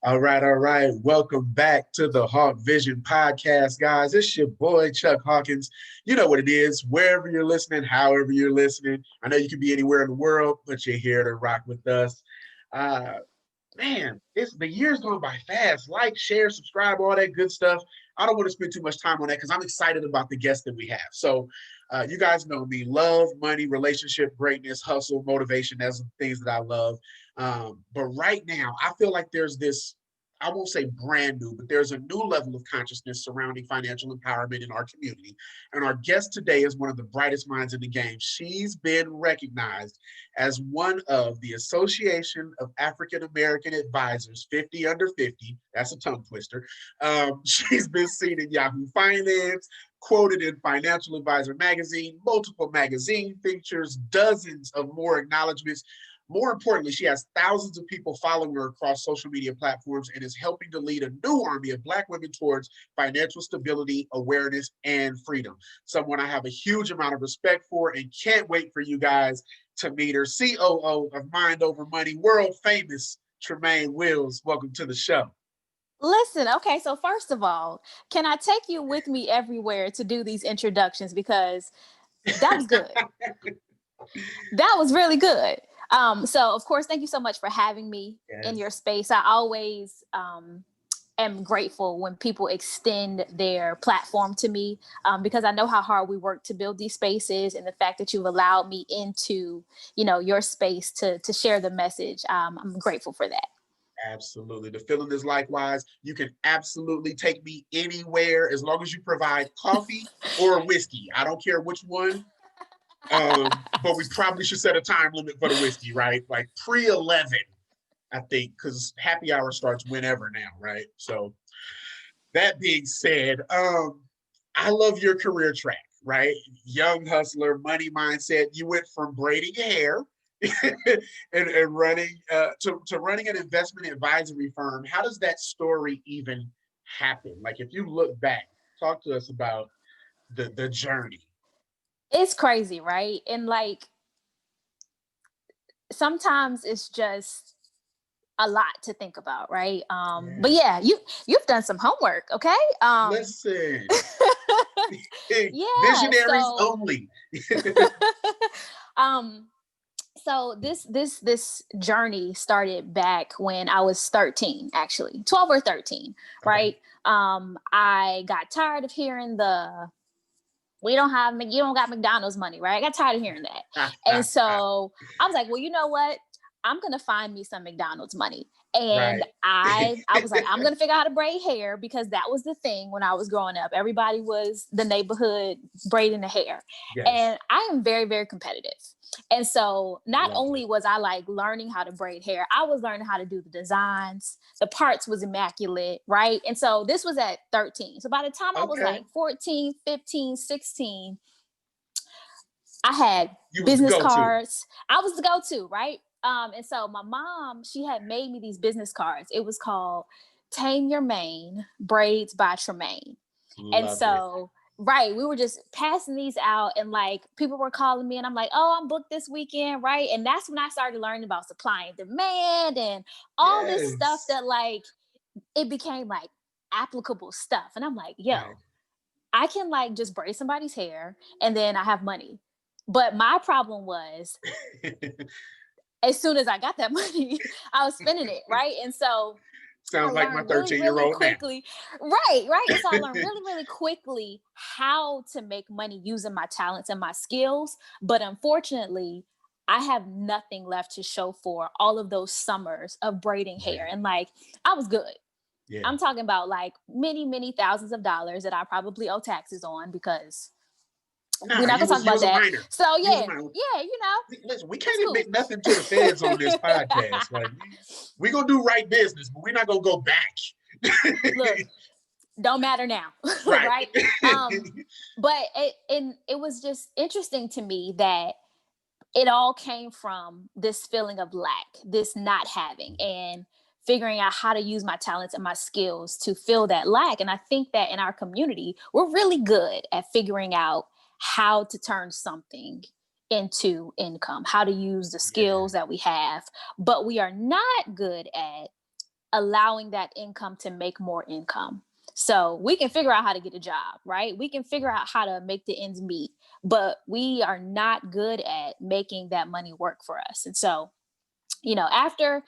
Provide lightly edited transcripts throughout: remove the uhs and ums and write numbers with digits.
All right, all right. Welcome back to the Hawk Vision podcast, guys. It's your boy, Chuck Hawkins. You know what it is, wherever you're listening, however you're listening. I know you can be anywhere in the world, but you're here to rock with us. Uh, Man, it's the year's going by fast. Like, share, subscribe, all that good stuff. I don't want to spend too much time on that because I'm excited about the guests that we have. So, you guys know me: love, money, relationship, greatness, hustle, motivation. That's things that I love. But right now, I feel like there's this. I won't say brand new, but there's a new level of consciousness surrounding financial empowerment in our community. And our guest today is one of the brightest minds in the game. She's been recognized as one of the Association of African American Advisors 50 under 50. That's a tongue twister. She's been seen in Yahoo Finance, quoted in Financial Advisor magazine, multiple magazine features, dozens of more acknowledgments. More importantly, she has thousands of people following her across social media platforms and is helping to lead a new army of Black women towards financial stability, awareness, and freedom. Someone I have a huge amount of respect for and can't wait for you guys to meet her. COO of Mind Over Money, world famous Tremaine Wills. Welcome to the show. Listen, okay, so first of all, can I take you with me everywhere to do these introductions? Because that was good. That was really good. So of course, thank you so much for having me in your Yes. space. I always am grateful when people extend their platform to me, because I know how hard we work to build these spaces, and the fact that you've allowed me into, your space to share the message. I'm grateful for that. Absolutely. The feeling is likewise. You can absolutely take me anywhere as long as you provide coffee or whiskey. I don't care which one. But we probably should set a time limit for the whiskey, right? Like pre-11, I think, because happy hour starts whenever now, right? So that being said, I love your career track, right? Young hustler, money mindset. You went from braiding hair and running to running an investment advisory firm. How does that story even happen? Like, if you look back, talk to us about the journey. It's crazy, right? And like sometimes it's just a lot to think about, right? But Yeah. yeah, you've done some homework, okay? Listen, Yeah, visionaries only. um so this journey started back when I was 13, actually 12 or 13, Okay. right? I got tired of hearing the we don't have you don't got McDonald's money, right? I got tired of hearing that. And so I was like, well, you know what? I'm gonna find me some McDonald's money. And Right. I was like, I'm gonna figure out how to braid hair, because that was the thing when I was growing up. Everybody was the neighborhood braiding the hair. Yes. And I am very, very competitive. And so not Love only it. was I like learning how to braid hair, I was learning how to do the designs. The parts was immaculate, right? And so this was at 13. So by the time I was Okay. like 14, 15, 16, I had You was the business go-to. cards. I was the go-to, right? And so my mom, she had made me these business cards. It was called Tame Your Mane, Braids by Tremaine. And Love it. so, right, we were just passing these out, and like people were calling me, and I'm like, oh, I'm booked this weekend, right? And that's when I started learning about supply and demand and all this stuff Yes. that like it became like applicable stuff. And I'm like, Right. yo, I can like just braid somebody's hair and then I have money. But my problem was, as soon as I got that money, I was spending it, right? And so I Sounds like my learned really, 13-year really old now. quickly. Right, right. And so I learned really, really quickly how to make money using my talents and my skills. But unfortunately, I have nothing left to show for all of those summers of braiding hair. Right. And like, I was good. Yeah. I'm talking about like many, many thousands of dollars that I probably owe taxes on, because we're Nah, not gonna talk you about was a that. minor. So You was a yeah, minor. yeah, Listen, we it's can't cool. admit nothing to the feds on this podcast. Like we gonna do right business, but we're not gonna go back. Look, don't matter now, Right. right? But it was just interesting to me that it all came from this feeling of lack, this not having, and figuring out how to use my talents and my skills to fill that lack. And I think that in our community, we're really good at figuring out how to turn something into income, how to use the Yeah. skills that we have, but we are not good at allowing that income to make more income. So we can figure out how to get a job, right? We can figure out how to make the ends meet, but we are not good at making that money work for us. And so, after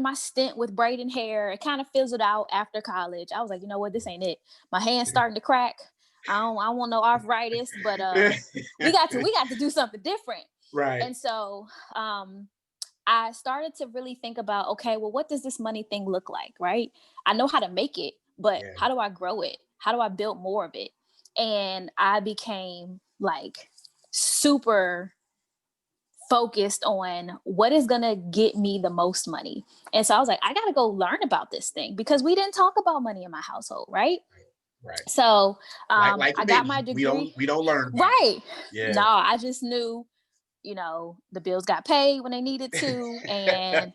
my stint with braiding hair, it kind of fizzled out after college. I was like, you know what, this ain't it. My hand's starting to crack. I don't want no arthritis, but we got to do something different. Right. And so I started to really think about, okay, well, what does this money thing look like, right? I know how to make it, but Yeah. how do I grow it? How do I build more of it? And I became like super focused on what is going to get me the most money. And so I was like, I got to go learn about this thing because we didn't talk about money in my household, right? Right. So like I got my degree. We don't learn about right. it. Yeah. No, I just knew, the bills got paid when they needed to, and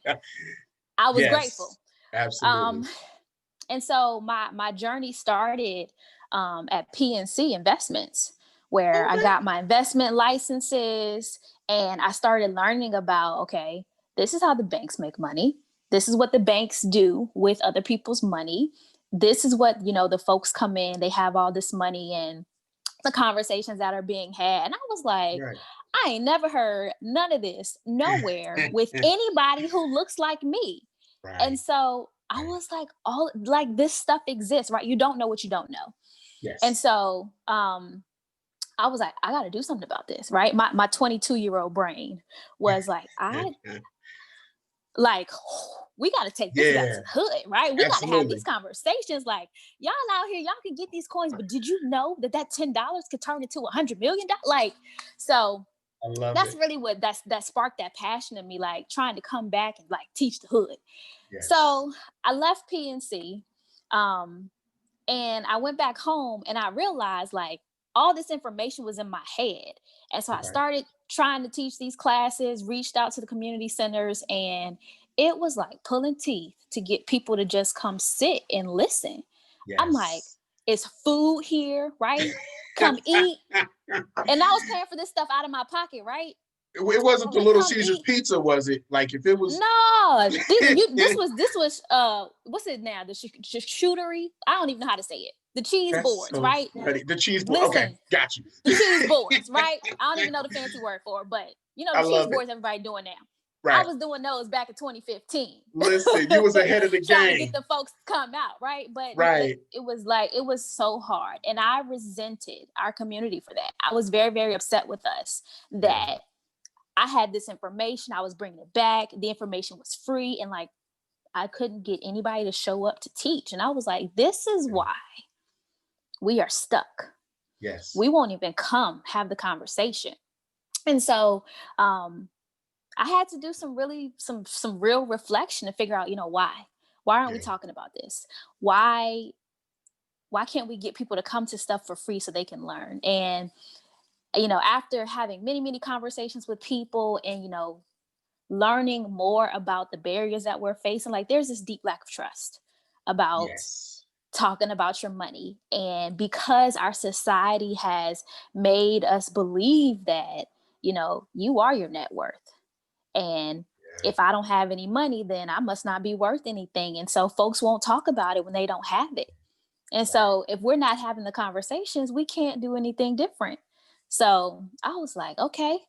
I was grateful. Absolutely. And so my journey started at PNC Investments, where I got my investment licenses, and I started learning about, okay, this is how the banks make money. This is what the banks do with other people's money. This is what, the folks come in, they have all this money, and the conversations that are being had. And I was like, Right. I ain't never heard none of this nowhere with anybody who looks like me. Right. And so I was like, this stuff exists, right? You don't know what you don't know. Yes. And so I was like, I got to do something about this, right? My 22-year-old brain was like, we got to take this back to the hood, right? We got to have these conversations. Like, y'all out here, y'all can get these coins, but did you know that $10 could turn into $100 million? Like, so that's really what that sparked that passion in me, like trying to come back and like teach the hood. Yes. So I left PNC, and I went back home, and I realized like all this information was in my head. And so I started trying to teach these classes, reached out to the community centers, and it was like pulling teeth to get people to just come sit and listen. Yes. I'm like, it's food here, right? Come eat. And I was paying for this stuff out of my pocket, right? It wasn't the Little Caesars pizza, was it? Like if it was no, this was what's it now? The shootery. I don't even know how to say it. The cheese boards, so right? Funny. The cheese boards. Okay, got you. The cheese boards, right? I don't even know the fancy word for it, but the cheese boards everybody doing now. Right. I was doing those back in 2015. Listen, you was ahead of the game. Trying to get the folks to come out, right? But it was so hard. And I resented our community for that. I was very, very upset with us that I had this information. I was bringing it back. The information was free. And like, I couldn't get anybody to show up to teach. And I was like, this is why we are stuck. Yes. We won't even come have the conversation. And so, I had to do some real reflection to figure out, why aren't we talking about this? Why can't we get people to come to stuff for free so they can learn? And, after having many, many conversations with people and, learning more about the barriers that we're facing, like there's this deep lack of trust about talking about your money. And because our society has made us believe that, you are your net worth. And if I don't have any money, then I must not be worth anything. And so folks won't talk about it when they don't have it. And so if we're not having the conversations, we can't do anything different. So I was like, okay,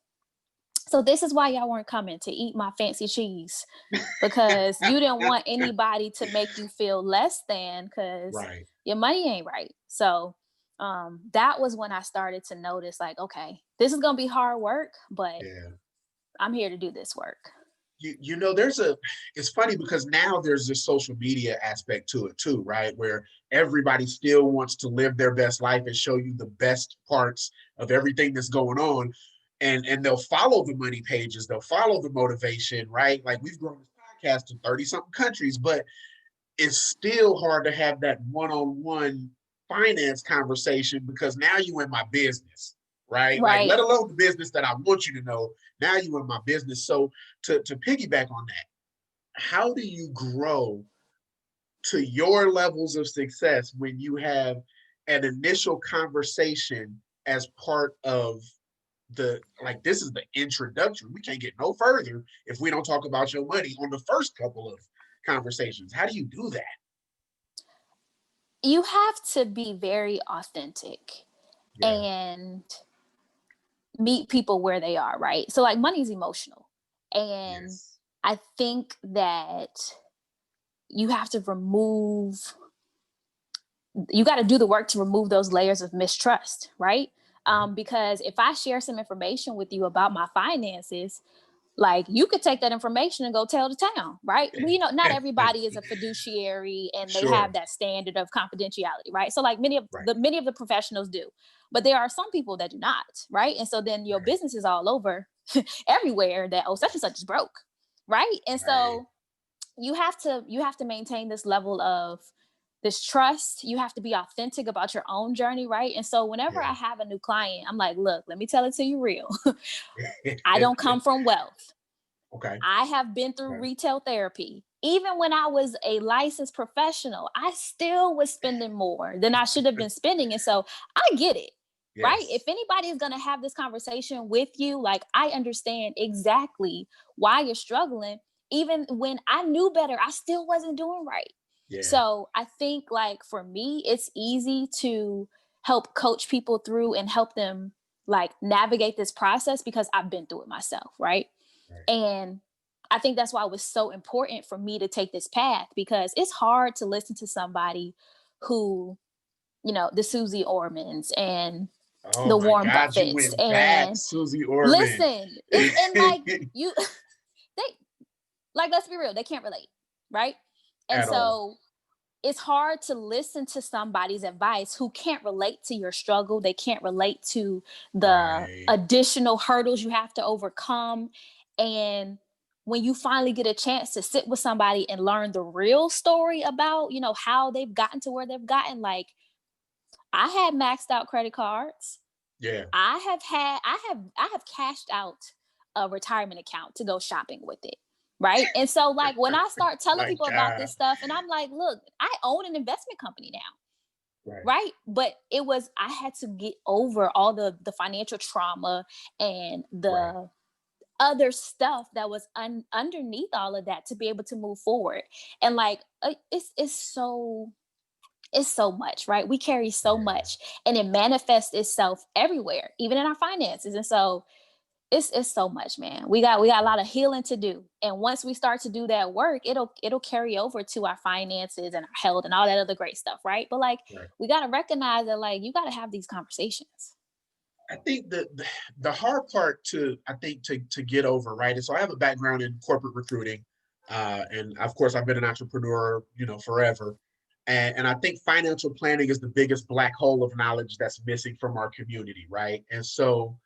so this is why y'all weren't coming to eat my fancy cheese, because you didn't want anybody to make you feel less than because your money ain't right. So that was when I started to notice like, okay, this is going to be hard work, but I'm here to do this work. It's funny because now there's this social media aspect to it too, right? Where everybody still wants to live their best life and show you the best parts of everything that's going on. And they'll follow the money pages, they'll follow the motivation, right? Like we've grown this podcast to 30 something countries, but it's still hard to have that one-on-one finance conversation because now you in my business. Right? Like, let alone the business that I want you to know. Now you in my business. So to piggyback on that, how do you grow to your levels of success when you have an initial conversation as part of this is the introduction. We can't get no further if we don't talk about your money on the first couple of conversations? How do you do that? You have to be very authentic Yeah. and meet people where they are, right? So like money's emotional. And Yes. I think that you have to remove, you got to do the work to remove those layers of mistrust, right? Right. Because if I share some information with you about my finances, like you could take that information and go tell the town, right? Well, not everybody is a fiduciary and they Sure. have that standard of confidentiality, right? So like many of Right. the professionals do, but there are some people that do not, right? And so then your Right. business is all over everywhere that, oh, such and such is broke, right? And Right. so you have to maintain this level of this trust. You have to be authentic about your own journey, right? And so whenever Yeah. I have a new client, I'm like, look, let me tell it to you real. I don't come from wealth. Okay. I have been through Okay. retail therapy. Even when I was a licensed professional, I still was spending more than I should have been spending. And so I get it, right? If Yes. anybody is going to have this conversation with you, like I understand exactly why you're struggling. Even when I knew better, I still wasn't doing right. Yeah. So I think, like, for me, it's easy to help coach people through and help them like navigate this process because I've been through it myself, right? Right. And I think that's why it was so important for me to take this path, because it's hard to listen to somebody who, the Susie Ormans and Oh the my Warren God, you Buffetts. went back, And Susie Orman. listen, it's and like you they like, let's be real, they can't relate, right? And At all. so it's hard to listen to somebody's advice who can't relate to your struggle. They can't relate to the Right. additional hurdles you have to overcome. And when you finally get a chance to sit with somebody and learn the real story about, how they've gotten to where they've gotten, like I had maxed out credit cards. Yeah. I have cashed out a retirement account to go shopping with it. Right. And so like when I start telling My people about God. this stuff and I'm like, look, I own an investment company now. Right. Right. But I had to get over all the financial trauma and Right. the other stuff that was underneath all of that to be able to move forward. And like, it's so much, right? We carry so Yeah. much and it manifests itself everywhere, even in our finances. And so it's so much, man. We got a lot of healing to do. And once we start to do that work, it'll carry over to our finances and our health and all that other great stuff, right? But like Right. we gotta recognize that like you gotta have these conversations. I think the hard part to get over, right? And so I have a background in corporate recruiting, and of course I've been an entrepreneur, forever. And I think financial planning is the biggest black hole of knowledge that's missing from our community, right? And so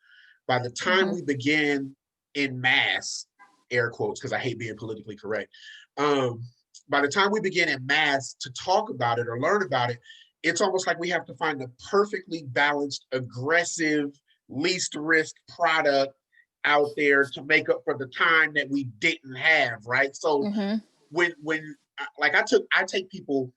by the time Hmm. we begin in mass, air quotes, because I hate being politically correct, um, by the time we begin in mass to talk about it or learn about it, it's almost like we have to find the perfectly balanced, aggressive, least risk product out there to make up for the time that we didn't have, right? So Hmm. when like I take people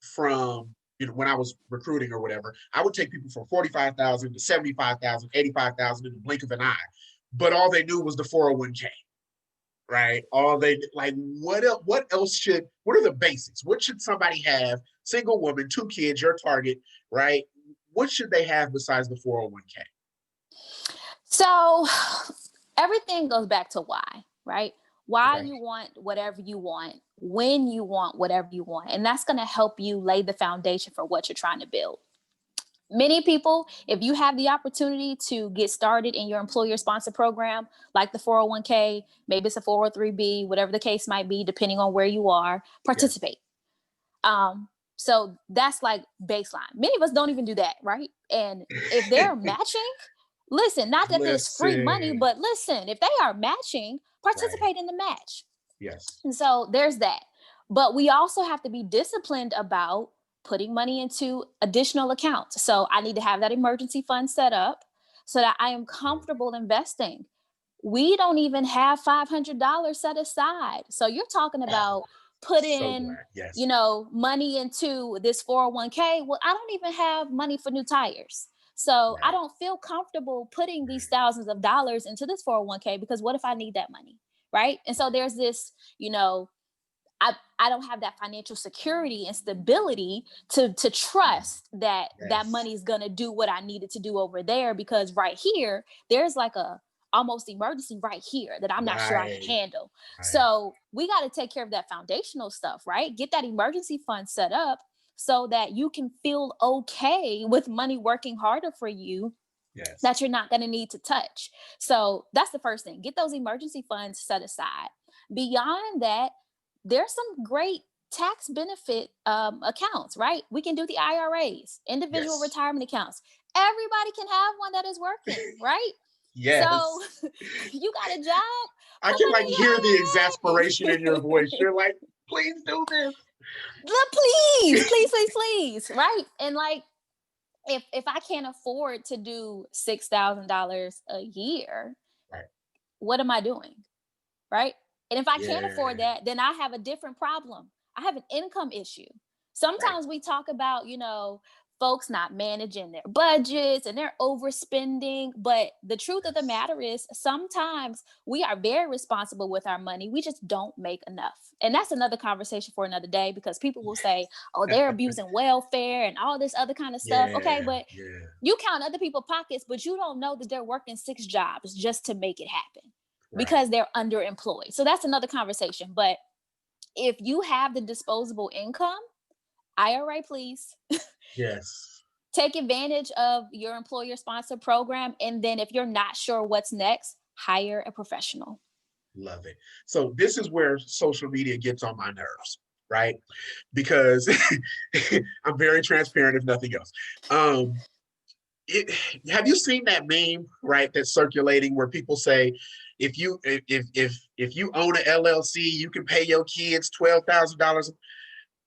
from when I was recruiting or whatever, I would take people from 45,000 to 75,000, 85,000 in the blink of an eye. But all they knew was the 401k, right? All they like, what else what are the basics? What should somebody have? Single woman, 2 kids, your target, right? What should they have besides the 401k? So everything goes back to why, right? Why Okay. you want whatever you want, when you want whatever you want. And that's going to help you lay the foundation for what you're trying to build. Many people, if you have the opportunity to get started in your employer sponsored program, like the 401k, maybe it's a 403b, whatever the case might be, depending on where you are, Yeah. participate. So that's like baseline. Many of us don't even do that, right? And if they're matching, listen, not that there's free money, Listen. but listen, if they are matching, Right. participate in the match. Yes. And so there's that. But we also have to be disciplined about putting money into additional accounts. So I need to have that emergency fund set up so that I am Yeah. comfortable investing. We don't even have $500 set aside. So you're talking Oh, about so putting, glad. Yes. money into this 401k. Well, I don't even have money for new tires. So I Right. don't feel comfortable putting these Right. thousands of dollars into this 401k because what if I need that money? Right. And so there's this, I I don't have that financial security and stability to trust that that money is going to do what I needed to do over there, because right here, there's like a almost emergency right here that I'm not sure I can handle. So we got to take care of that foundational stuff, right? Get that emergency fund set up so that you can feel okay with money working harder for you, that you're not going to need to touch. So that's the first thing. Get those emergency funds set aside. Beyond that, there's some great tax benefit accounts, right? We can do the IRAs, individual retirement accounts. Everybody can have one that is working, right? So you got a job. I can like hear the exasperation in your voice. You're like, please do this. Please, right? And like, if I can't afford to do $6,000 a year, what am I doing? Right? And if I can't afford that, then I have a different problem. I have an income issue. Sometimes we talk about, folks not managing their budgets and they're overspending. But the truth of the matter is, sometimes we are very responsible with our money. We just don't make enough. And that's another conversation for another day, because people will say, oh, they're abusing welfare and all this other kind of stuff. Okay, but you count other people's pockets, but you don't know that they're working 6 jobs just to make it happen because they're underemployed. So that's another conversation. But if you have the disposable income, IRA, please. Take advantage of your employer sponsor program. And then if you're not sure what's next, hire a professional. Love it. So this is where social media gets on my nerves, right? Because I'm very transparent, if nothing else. Have you seen that meme, right, that's circulating where people say, if you own an LLC, you can pay your kids $12,000.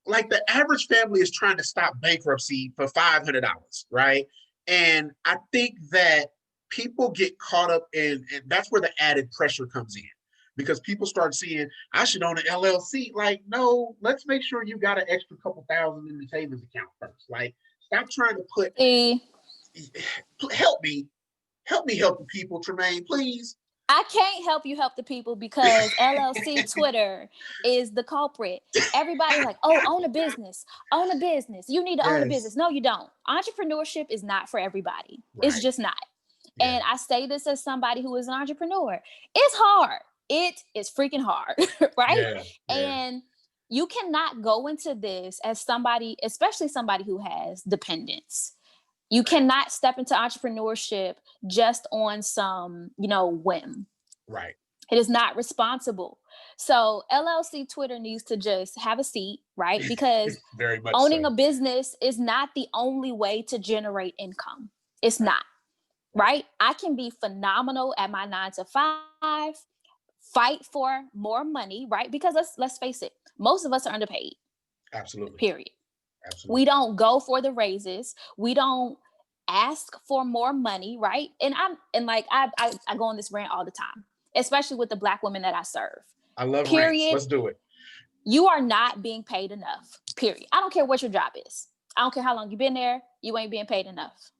Like, the average family is trying to stop bankruptcy for $500, right? And I think that people get caught up in, and that's where the added pressure comes in, because people start seeing, I should own an LLC. Like, no, let's make sure you got an extra couple thousand in the savings account first. Like, stop trying to put, help me help the people, Tremaine, please. I can't help you help the people, because LLC Twitter is the culprit. Everybody's like, oh, own a business. You need to own a business. No, you don't. Entrepreneurship is not for everybody. It's just not. And I say this as somebody who is an entrepreneur. It's hard. It is freaking hard, right? And you cannot go into this as somebody, especially somebody who has dependents. You cannot step into entrepreneurship just on some, whim. Right. It is not responsible. So LLC Twitter needs to just have a seat, right? Because very much owning a business is not the only way to generate income. It's not, right? I can be phenomenal at my 9 to 5, fight for more money, right? Because let's face it, most of us are underpaid. Absolutely. Period. Absolutely. We don't go for the raises. We don't ask for more money, right? And I go on this rant all the time, especially with the Black women that I serve. I love rants. Let's do it. You are not being paid enough. Period. I don't care what your job is. I don't care how long you've been there. You ain't being paid enough.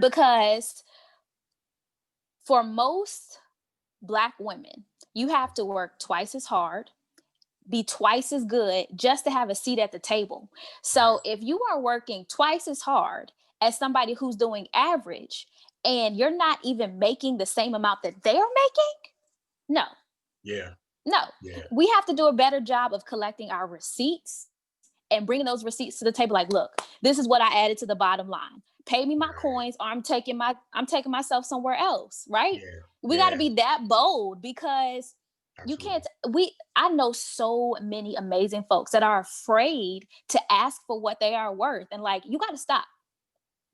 Because for most Black women, you have to work twice as hard, be twice as good just to have a seat at the table. So if you are working twice as hard as somebody who's doing average, and you're not even making the same amount that they're making, no. We have to do a better job of collecting our receipts and bringing those receipts to the table. Like, look, this is what I added to the bottom line. Pay me my coins, or I'm taking myself somewhere else, right? We got to be that bold, because you can't. I know so many amazing folks that are afraid to ask for what they are worth, and like, you got to stop.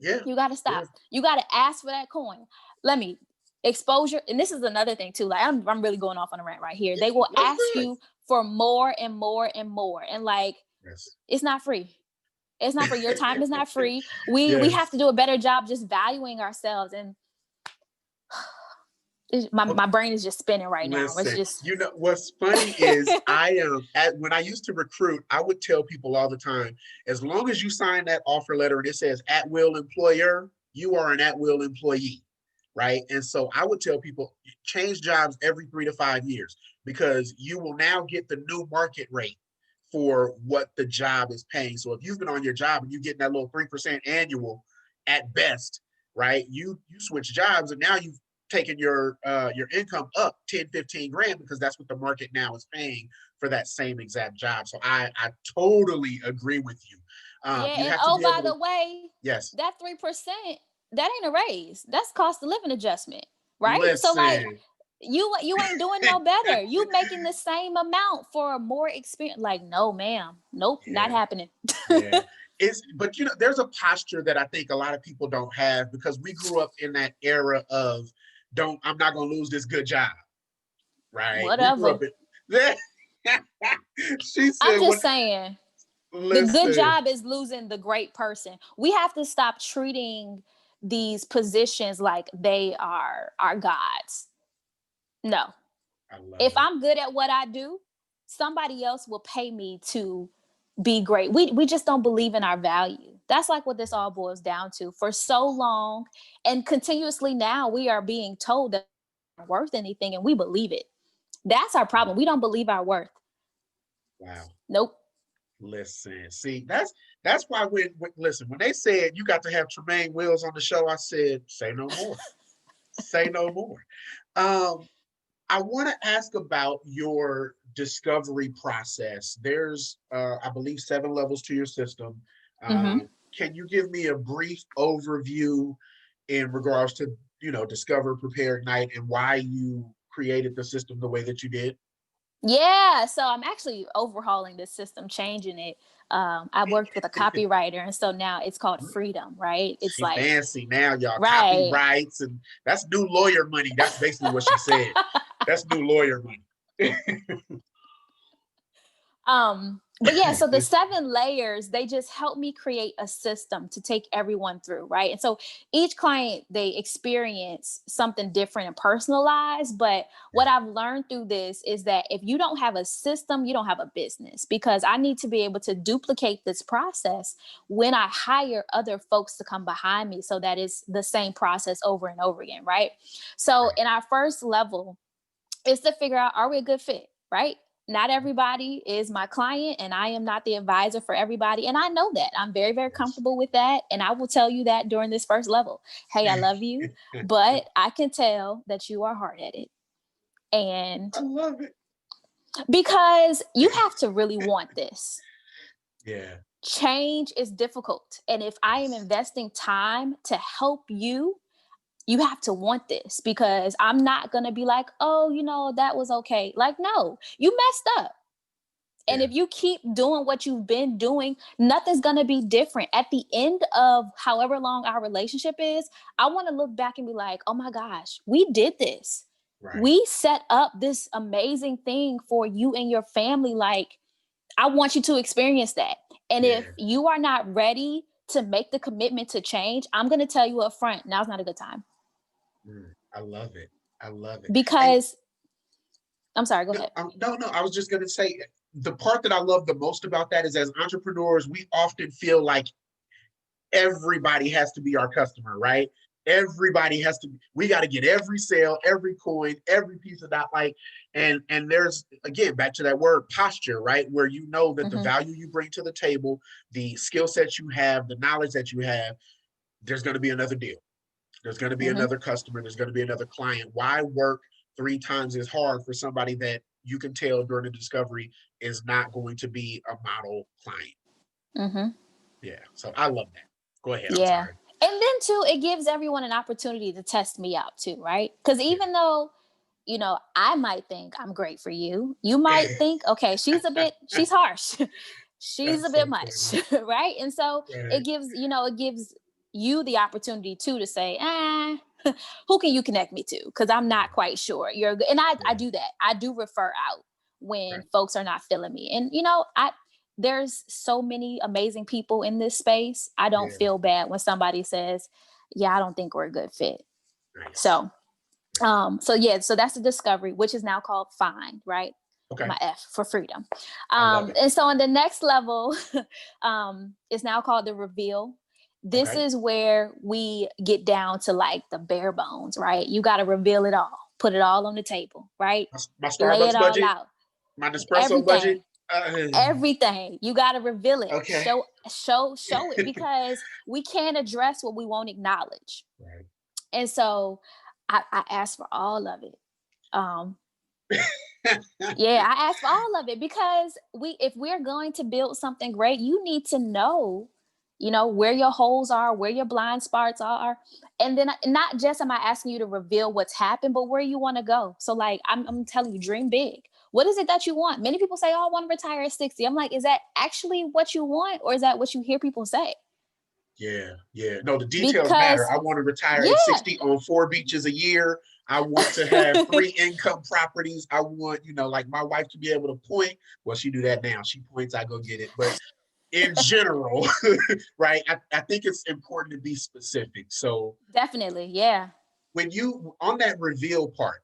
You got to stop. You got to ask for that coin. Let me exposure, and this is another thing too. Like, I'm really going off on a rant right here. They will ask you for more and more and more, and like, it's not free. It's not free. Your time is not free. We have to do a better job just valuing ourselves. And my brain is just spinning right now. It's just, what's funny is when I used to recruit, I would tell people all the time, as long as you sign that offer letter and it says at will employer, you are an at will employee, right? And so I would tell people, change jobs every 3 to 5 years, because you will now get the new market rate for what the job is paying. So if you've been on your job and you get that little 3% annual at best, right? You switch jobs and now you've taken your income up 10, 15 grand, because that's what the market now is paying for that same exact job. So I totally agree with you. Yeah, You and have to oh, be by able to, the way, yes, that 3%, that ain't a raise. That's cost of living adjustment, right? So like listen. you ain't doing no better. You making the same amount for a more experience. Like, no, ma'am. Nope, not Yeah, happening. yeah. It's, but there's a posture that I think a lot of people don't have, because we grew up in that era of, don't, I'm not gonna lose this good job, right? We grew Whatever. up in she I'm said, just what, saying, the good listen, job is losing the great person. We have to stop treating these positions like they are our gods. No. I love If it. I'm good at what I do, somebody else will pay me to be great. We just don't believe in our value. That's like what this all boils down to. For so long and continuously now, we are being told that we're not worth anything, and we believe it. That's our problem. We don't believe our worth. Wow. Nope. Listen, see, that's why listen, when they said you got to have Tremaine Wills on the show, I said, say no more. Say no more. Um, I want to ask about your discovery process. There's, I believe, 7 levels to your system. Mm-hmm. Can you give me a brief overview in regards to, discover, prepare, ignite, and why you created the system the way that you did? Yeah, so I'm actually overhauling this system, changing it. I worked with a copywriter, and so now it's called Freedom, right? It's She like, fancy now, y'all. right. Copyrights, and that's new lawyer money. That's basically what she said. That's new lawyer money. But yeah, so the 7 layers, they just help me create a system to take everyone through, right? And so each client, they experience something different and personalized. But what I've learned through this is that if you don't have a system, you don't have a business, because I need to be able to duplicate this process when I hire other folks to come behind me, so that it's the same process over and over again, right? So in our first level, is to figure out, are we a good fit, right? Not everybody is my client, and I am not the advisor for everybody. And I know that. I'm very, very comfortable with that. And I will tell you that during this first level. Hey, I love you, but I can tell that you are hard headed. And I love it. because you have to really want this. Yeah. Change is difficult. And if I am investing time to help you, you have to want this, because I'm not going to be like, oh, that was okay. Like, no, you messed up. And Yeah. if you keep doing what you've been doing, nothing's going to be different. At the end of however long our relationship is, I want to look back and be like, oh my gosh, we did this. Right. We set up this amazing thing for you and your family. Like, I want you to experience that. And Yeah. if you are not ready to make the commitment to change, I'm going to tell you up front, now's not a good time. I love it. I love it. And Because I'm sorry, go ahead. no, I was just going to say, the part that I love the most about that is, as entrepreneurs, we often feel like everybody has to be our customer, right? Everybody has to, we got to get every sale, every coin, every piece of that. Like, and there's, again, back to that word posture, right? Where you know that the Mm-hmm. value you bring to the table, the skill sets you have, the knowledge that you have, there's going to be another deal. There's going to be Mm-hmm. another customer. There's going to be another client. Why work 3 times as hard for somebody that you can tell during the discovery is not going to be a model client? Mm-hmm. Yeah. So I love that. Go ahead. I'm Yeah. sorry. And then too, it gives everyone an opportunity to test me out too, right? Because even though, I might think I'm great for you, you might think, okay, she's harsh. She's a That's so bit much, funny. right? And so Right. it gives you the opportunity too to say, who can you connect me to? Because I'm not quite sure. You're good. And I Yeah. do that. I do refer out when Right. folks are not feeling me. And there's so many amazing people in this space. I don't Yeah. feel bad when somebody says, yeah, I don't think we're a good fit. Nice. So so that's the discovery, which is now called find, right? Okay. My F for freedom. I love it. And so on the next level, it's now called the reveal. this is where we get down to like the bare bones, right? You got to reveal it all, put it all on the table, right? My Lay it Starbucks all budget, out. my Nespresso budget. Everything. Everything. You got to reveal it. Okay. Show it, because we can't address what we won't acknowledge. Right. And so I asked for all of it. Yeah, I asked for all of it, because if we're going to build something great, you need to know, where your holes are, where your blind spots are. And then not just am I asking you to reveal what's happened, but where you want to go. So like, I'm telling you, dream big. What is it that you want? Many people say, oh, I want to retire at 60. I'm like, is that actually what you want? Or is that what you hear people say? Yeah. No, the details matter. I want to retire at 60 on 4 beaches a year. I want to have 3 income properties. I want, like my wife to be able to point. Well, she do that now. She points, I go get it. But in general, right, I think it's important to be specific. So definitely, yeah. When you, on that reveal part,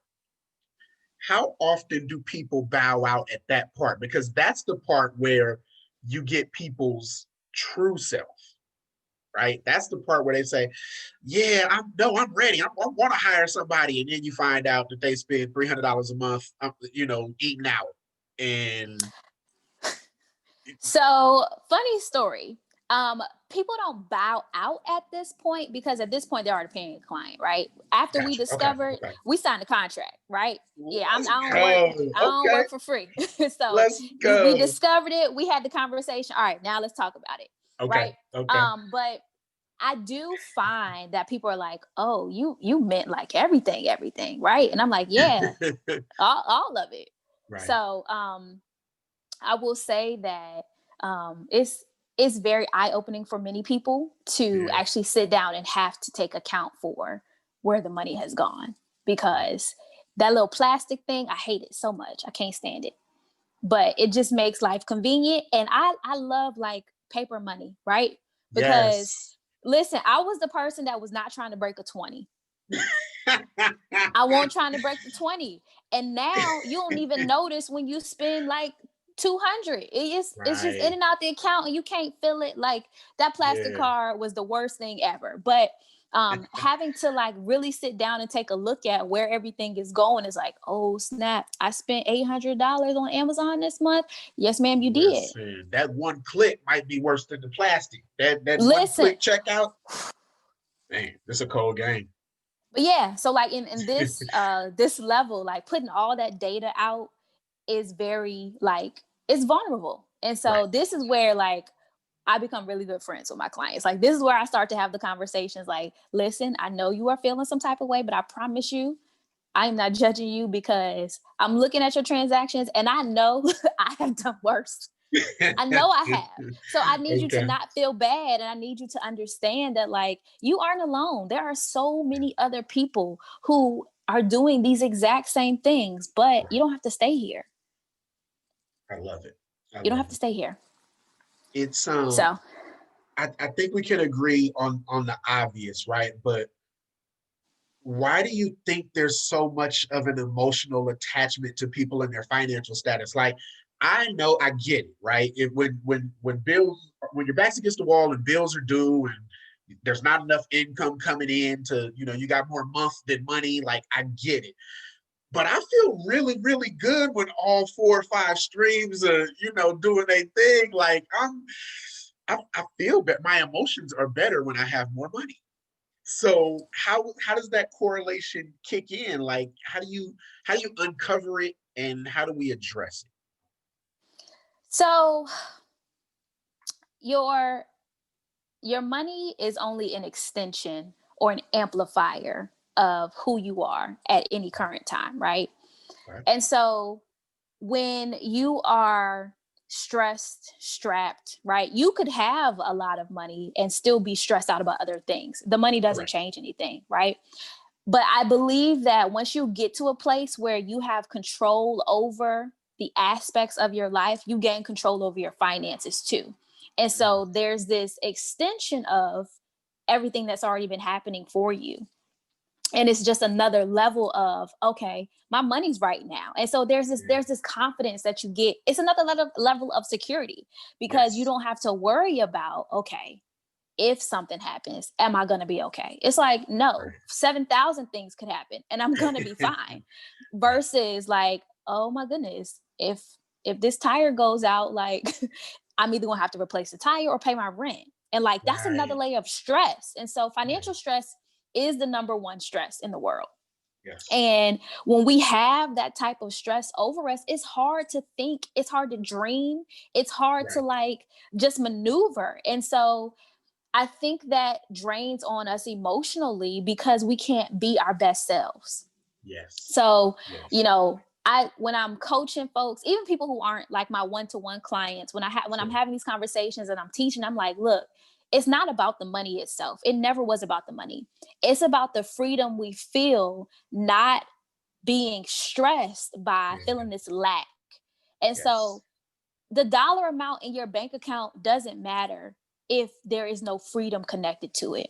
how often do people bow out at that part? Because that's the part where you get people's true self. Right, that's the part where they say, "Yeah, I'm ready. I want to hire somebody," and then you find out that they spend $300 a month, eating out. And so, funny story. People don't bow out at this point, because at this point they're already paying a client, right? After we discovered, we signed a contract, right? Yeah, I don't work for free. So we discovered it. We had the conversation. All right, now let's talk about it. Right. But I do find that people are like, oh, you meant like everything, right? And I'm like, yeah, all of it. Right. So I will say that it's very eye-opening for many people to actually sit down and have to take account for where the money has gone, because that little plastic thing, I hate it so much. I can't stand it. But it just makes life convenient. And I love like paper money, right? Because listen, I was the person that was not trying to break a 20. I wasn't trying to break the 20. And now you don't even notice when you spend like 200. It's just in and out the account, and you can't feel it. Like that plastic card was the worst thing ever. But having to like really sit down and take a look at where everything is going is like, oh snap, I spent $800 on Amazon this month. Yes, ma'am, you did. That one click might be worse than the plastic. That one click checkout. Man, it's a cold game. But yeah, so like in this this level, like putting all that data out is very like, it's vulnerable. And so this is where like I become really good friends with my clients. Like this is where I start to have the conversations like, listen, I know you are feeling some type of way, but I promise you, I'm not judging you, because I'm looking at your transactions and I know I have done worse. I know I have. So I need you to not feel bad. And I need you to understand that like, you aren't alone. There are so many other people who are doing these exact same things, but you don't have to stay here. I love it. You don't have to stay here. It's so I think we can agree on the obvious, right? But why do you think there's so much of an emotional attachment to people and their financial status? Like, I know, I get it, right? When your back's against the wall and bills are due and there's not enough income coming in to, you got more month than money, like I get it. But I feel really, really good when all 4 or 5 streams are, doing their thing. Like I feel better. My emotions are better when I have more money. So how does that correlation kick in? Like how do you uncover it, and how do we address it? So your money is only an extension or an amplifier of who you are at any current time, right? And so when you are stressed, strapped, right, you could have a lot of money and still be stressed out about other things. The money doesn't change anything, right? But I believe that once you get to a place where you have control over the aspects of your life, you gain control over your finances too. And so there's this extension of everything that's already been happening for you. And it's just another level of, okay, my money's right now. And so there's this confidence that you get. It's another level of security, because you don't have to worry about, okay, if something happens, am I going to be okay? It's like, no, Right. 7,000 things could happen and I'm going to be fine. Right. Versus like, oh my goodness, if this tire goes out, like I'm either going to have to replace the tire or pay my rent. And like that's another Right. layer of stress. And so Yeah. financial stress is the number one stress in the world. Yes. And when we have that type of stress over us, it's hard to think, it's hard to dream, it's hard to Right. like just maneuver. And so I think that drains on us emotionally because we can't be our best selves. Yes. So, Yes. when I'm coaching folks, even people who aren't like my one-to-one clients, when I'm Sure. having these conversations and I'm teaching, I'm like, look, it's not about the money itself. It never was about the money. It's about the freedom we feel not being stressed by Yeah. feeling this lack. And Yes. so the dollar amount in your bank account doesn't matter if there is no freedom connected to it.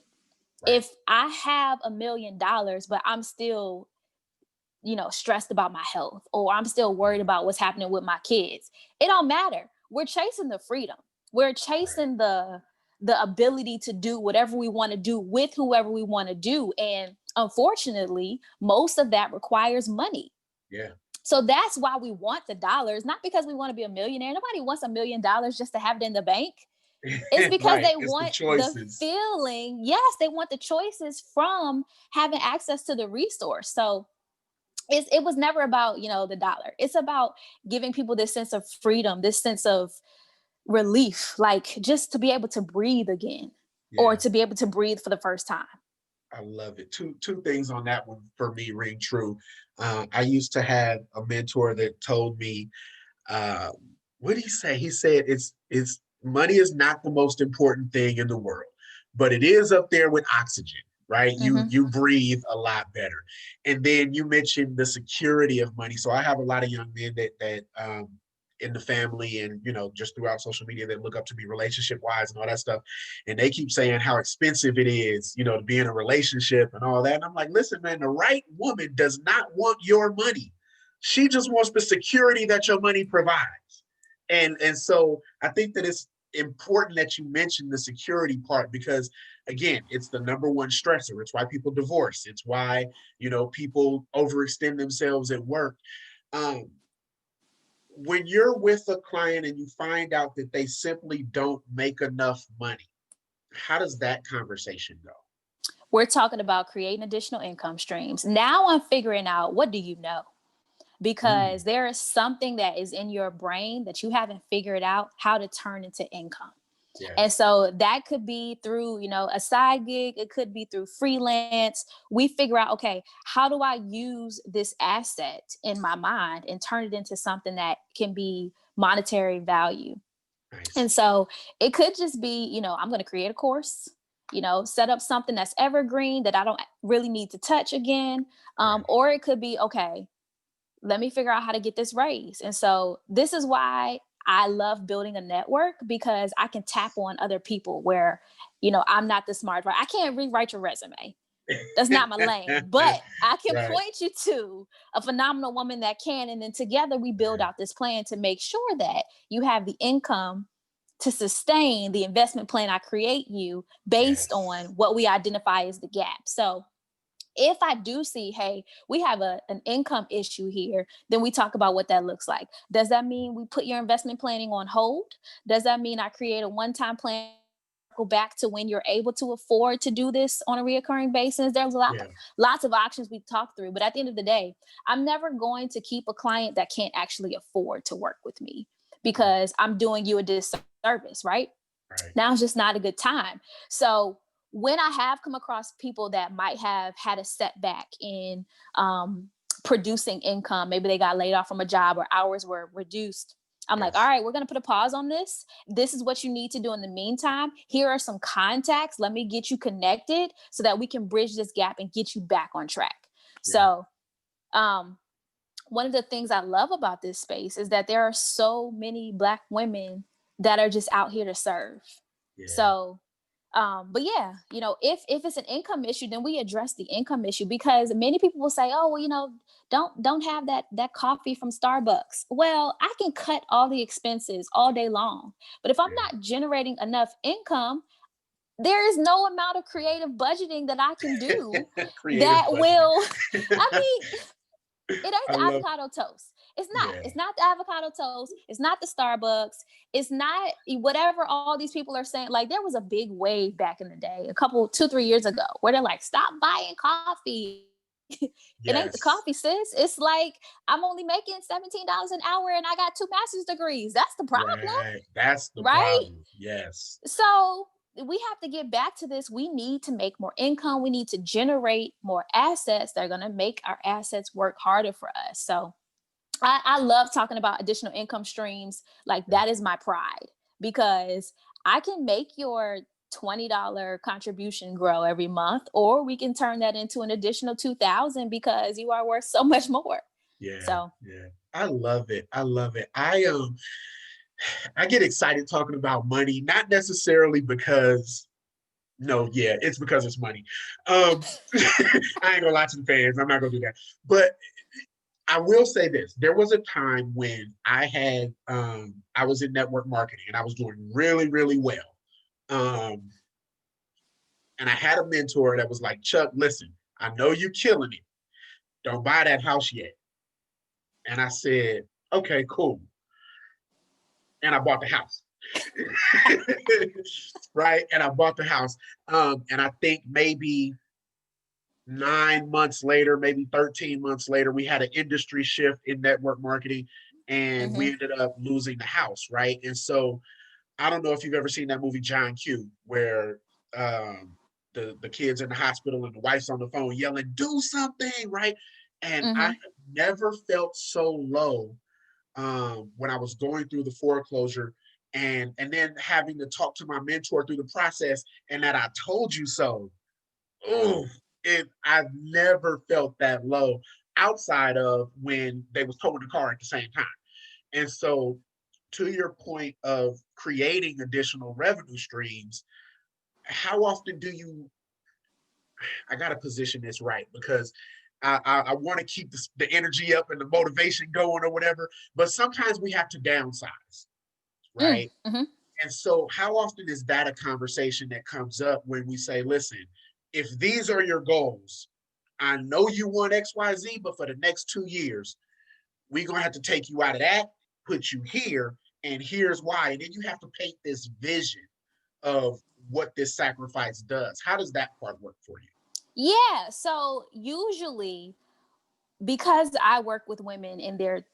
Right. If I have $1 million, but I'm still, stressed about my health, or I'm still worried Yeah. about what's happening with my kids, it don't matter. We're chasing the freedom. We're Right. chasing the ability to do whatever we want to do with whoever we want to do. And unfortunately, most of that requires money. Yeah. So that's why we want the dollars, not because we want to be a millionaire. Nobody wants $1 million just to have it in the bank. It's because Right. they It's the want the choices. feeling. Yes, they want the choices from having access to the resource. So it was never about, the dollar. It's about giving people this sense of freedom, this sense of relief, like just to be able to breathe again or Yeah. to be able to breathe for the first time. I love it. Two things on that one for me ring true. I used to have a mentor that told me, uh, what did he say? He said it's money is not the most important thing in the world, but it is up there with oxygen, right? You Mm-hmm. you breathe a lot better. And then you mentioned the security of money. So I have a lot of young men that in the family and just throughout social media that look up to me relationship wise and all that stuff. And they keep saying how expensive it is, to be in a relationship and all that. And I'm like, listen, man, the right woman does not want your money. She just wants the security that your money provides. And so I think that it's important that you mention the security part because again, it's the number one stressor. It's why people divorce. It's why, people overextend themselves at work. Um, when you're with a client and you find out that they simply don't make enough money, how does that conversation go? We're talking about creating additional income streams. Now I'm figuring out, what do you know? Because Mm, there is something that is in your brain that you haven't figured out how to turn into income. yeah, And so that could be through, a side gig. It could be through freelance. We figure out, okay, how do I use this asset in my mind and turn it into something that can be monetary value? nice. And so it could just be, I'm going to create a course, set up something that's evergreen that I don't really need to touch again. Right. Or it could be, okay, let me figure out how to get this raised. And so this is why I love building a network, because I can tap on other people where, I'm not the smart, right? I can't rewrite your resume. That's not my lane, but I can Right. point you to a phenomenal woman that can. And then together we build Right. out this plan to make sure that you have the income to sustain the investment plan I create you based on Yes. what we identify as the gap. So if I do see, hey, we have an income issue here, then we talk about what that looks like. Does that mean we put your investment planning on hold? Does that mean I create a one-time plan, go back to when you're able to afford to do this on a reoccurring basis? There's Yeah. lots of options we talk through, but at the end of the day, I'm never going to keep a client that can't actually afford to work with me, Right. because I'm doing you a disservice, right? Right. Now it's just not a good time. So when I have come across people that might have had a setback in producing income, maybe they got laid off from a job or hours were reduced, I'm like, all Yes. right, we're going to put a pause on this. This is what you need to do in the meantime. Here are some contacts. Let me get you connected so that we can bridge this gap and get you back on track. Yeah. So, um, one of the things I love about this space is that there are so many Black women that are just out here to serve. Yeah. So, but yeah, if it's an income issue, then we address the income issue, because many people will say, oh, well, don't have that coffee from Starbucks. Well, I can cut all the expenses all day long, but if I'm Yeah. not generating enough income, there is no amount of creative budgeting that I can do Creative that will, budgeting. I mean, it ain't I the love, avocado toast. It's not. yeah, It's not the avocado toast. It's not the Starbucks. It's not whatever all these people are saying. Like, there was a big wave back in the day, a couple, 2, 3 years ago, where they're like, stop buying coffee. It ain't the yes, coffee, sis. It's like, I'm only making $17 an hour and I got 2 master's degrees. That's the problem, right. That's the right? problem. Yes. So we have to get back to this. We need to make more income. We need to generate more assets that are going to make our assets work harder for us. So I love talking about additional income streams. Like, that is my pride, because I can make your $20 contribution grow every month, or we can turn that into an additional 2,000 because you are worth so much more. Yeah, So, yeah. I love it. I love it. I get excited talking about money, not necessarily because no, yeah, it's because it's money. I ain't gonna lie to the fans. I'm not gonna do that. But I will say this. There was a time when I was in network marketing and I was doing really, really well. Um, and I had a mentor that was like, Chuck, listen, I know you're killing it. Don't buy that house yet. And I said, okay, cool. And I bought the house. Right. And I bought the house. And I think maybe 9 months later, maybe 13 months later, we had an industry shift in network marketing and we mhm, ended up losing the house. Right. And so I don't know if you've ever seen that movie John Q, where the kids in the hospital and the wife's on the phone yelling, "Do something!" Right? And I mhm, have never felt so low when I was going through the foreclosure, and then having to talk to my mentor through the process, and that I told you so. Oh, I've never felt that low outside of when they was towing the car at the same time. And so, to your point of creating additional revenue streams, how often do you? I got to position this right because I want to keep the energy up and the motivation going or whatever. But sometimes we have to downsize, right? mhm. And so, how often is that a conversation that comes up when we say, listen, if these are your goals, I know you want XYZ, but for the next 2 years, we're going to have to take you out of that, put you here, and here's why. And then you have to paint this vision of what this sacrifice does. How does that part work for you? Yeah. So usually, because I work with women in their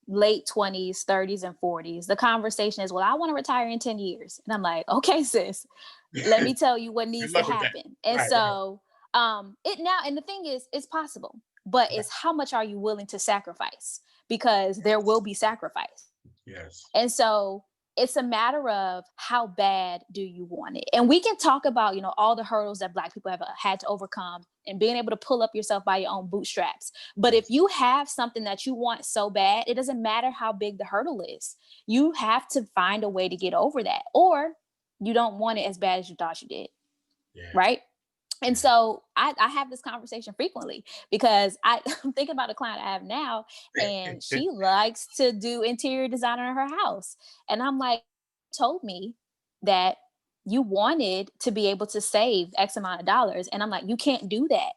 late 20s, 30s, and 40s, the conversation is, well, I want to retire in 10 years. And I'm like, okay, sis, let me tell you what Good needs to luck with that. happen. And Right, right, so it now, and the thing is, it's possible, but right. it's how much are you willing to sacrifice? Because there will be sacrifice. Yes. And so it's a matter of how bad do you want it? And we can talk about, all the hurdles that Black people have had to overcome and being able to pull up yourself by your own bootstraps. But if Yes. you have something that you want so bad, it doesn't matter how big the hurdle is. You have to find a way to get over that, or you don't want it as bad as you thought you did. Yeah. Right. And Yeah. so I have this conversation frequently because I'm thinking about a client I have now, and she likes to do interior design in her house. And I'm like, told me that you wanted to be able to save X amount of dollars. And I'm like, you can't do that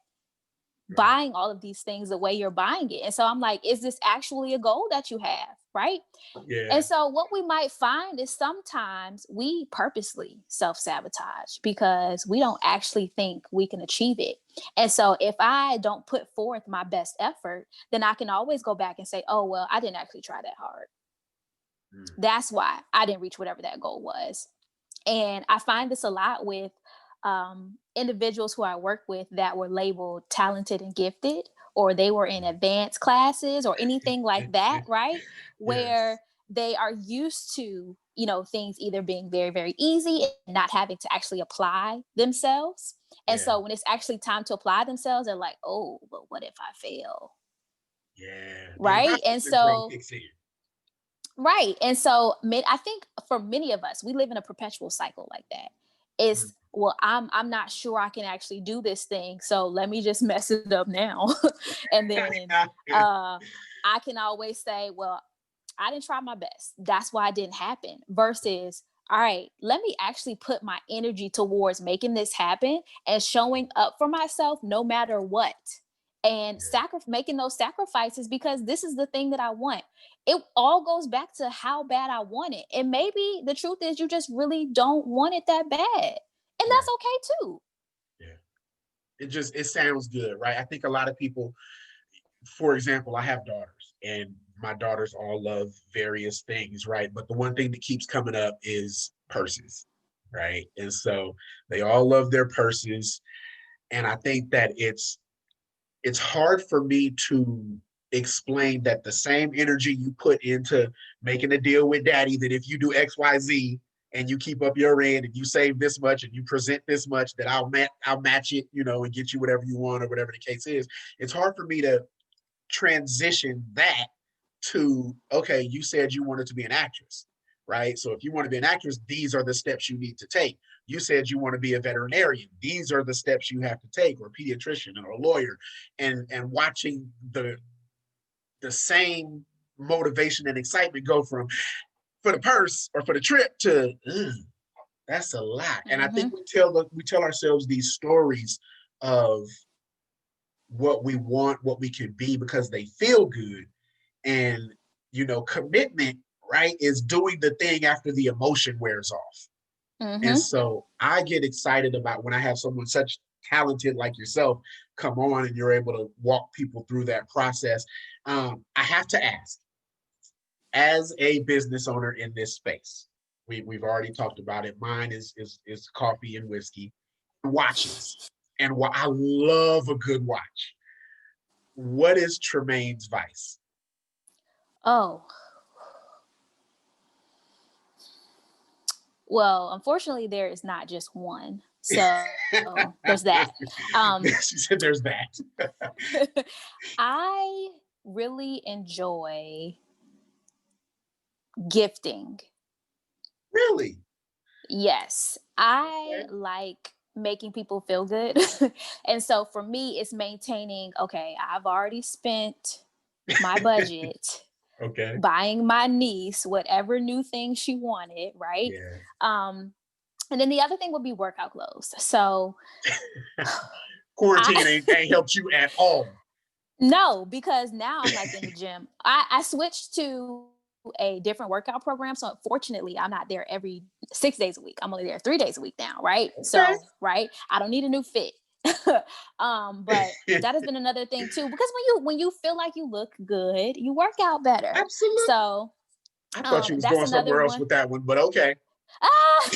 Right. buying all of these things the way you're buying it. And so I'm like, is this actually a goal that you have? Right. And Yeah. so what we might find is sometimes we purposely self-sabotage because we don't actually think we can achieve it. And so if I don't put forth my best effort, then I can always go back and say, oh, well, I didn't actually try that hard. Mm. That's why I didn't reach whatever that goal was. And I find this a lot with individuals who I work with that were labeled talented and gifted, or they were in advanced classes or anything like that, right? Yes. Where they are used to, things either being very, very easy and not having to actually apply themselves. And Yeah. so when it's actually time to apply themselves, they're like, oh, but what if I fail? Yeah. The Right. imposter And syndrome so kicks in. Right. And so I think for many of us, we live in a perpetual cycle like that. Mm. It's, well, I'm not sure I can actually do this thing. So let me just mess it up now. And then I can always say, well, I didn't try my best. That's why it didn't happen. Versus all right, let me actually put my energy towards making this happen and showing up for myself no matter what. And making those sacrifices because this is the thing that I want. It all goes back to how bad I want it. And maybe the truth is you just really don't want it that bad. And Right. that's okay too. Yeah. It sounds good, right? I think a lot of people, for example, I have daughters and my daughters all love various things, right? But the one thing that keeps coming up is purses, right? And so they all love their purses. And I think that it's hard for me to explain that the same energy you put into making a deal with daddy, that if you do XYZ and you keep up your end and you save this much and you present this much, that I'll match it, and get you whatever you want or whatever the case is. It's hard for me to transition that to, okay, you said you wanted to be an actress, right? So if you want to be an actress, these are the steps you need to take. You said you want to be a veterinarian. These are the steps you have to take, or a pediatrician or a lawyer. And watching the same motivation and excitement go from for the purse or for the trip to that's a lot. And I think Mm-hmm. we tell ourselves these stories of what we want, what we can be because they feel good. And commitment, right, is doing the thing after the emotion wears off. And Mm-hmm. so I get excited about when I have someone such talented like yourself come on and you're able to walk people through that process. I have to ask, as a business owner in this space, we've already talked about it. Mine is coffee and whiskey, watches, and I love a good watch. What is Tremaine's vice? Oh, well, unfortunately, there is not just one. So there's that. She said there's that. I really enjoy gifting. Really? Yes, I Okay. like making people feel good. And so for me, it's maintaining, okay, I've already spent my budget Okay. buying my niece whatever new thing she wanted, right? Yeah. Um, and then the other thing would be workout clothes. So Quarantine I ain't helped you at all. no, because now I'm like in the gym. I switched to a different workout program. So unfortunately, I'm not there every 6 days a week. I'm only there 3 days a week now, right? Okay. So, right, I don't need a new fit. But that has been another thing too, because when you feel like you look good, you work out better. Absolutely. So I thought you was that's going another somewhere else one. with that one, but okay. Ah!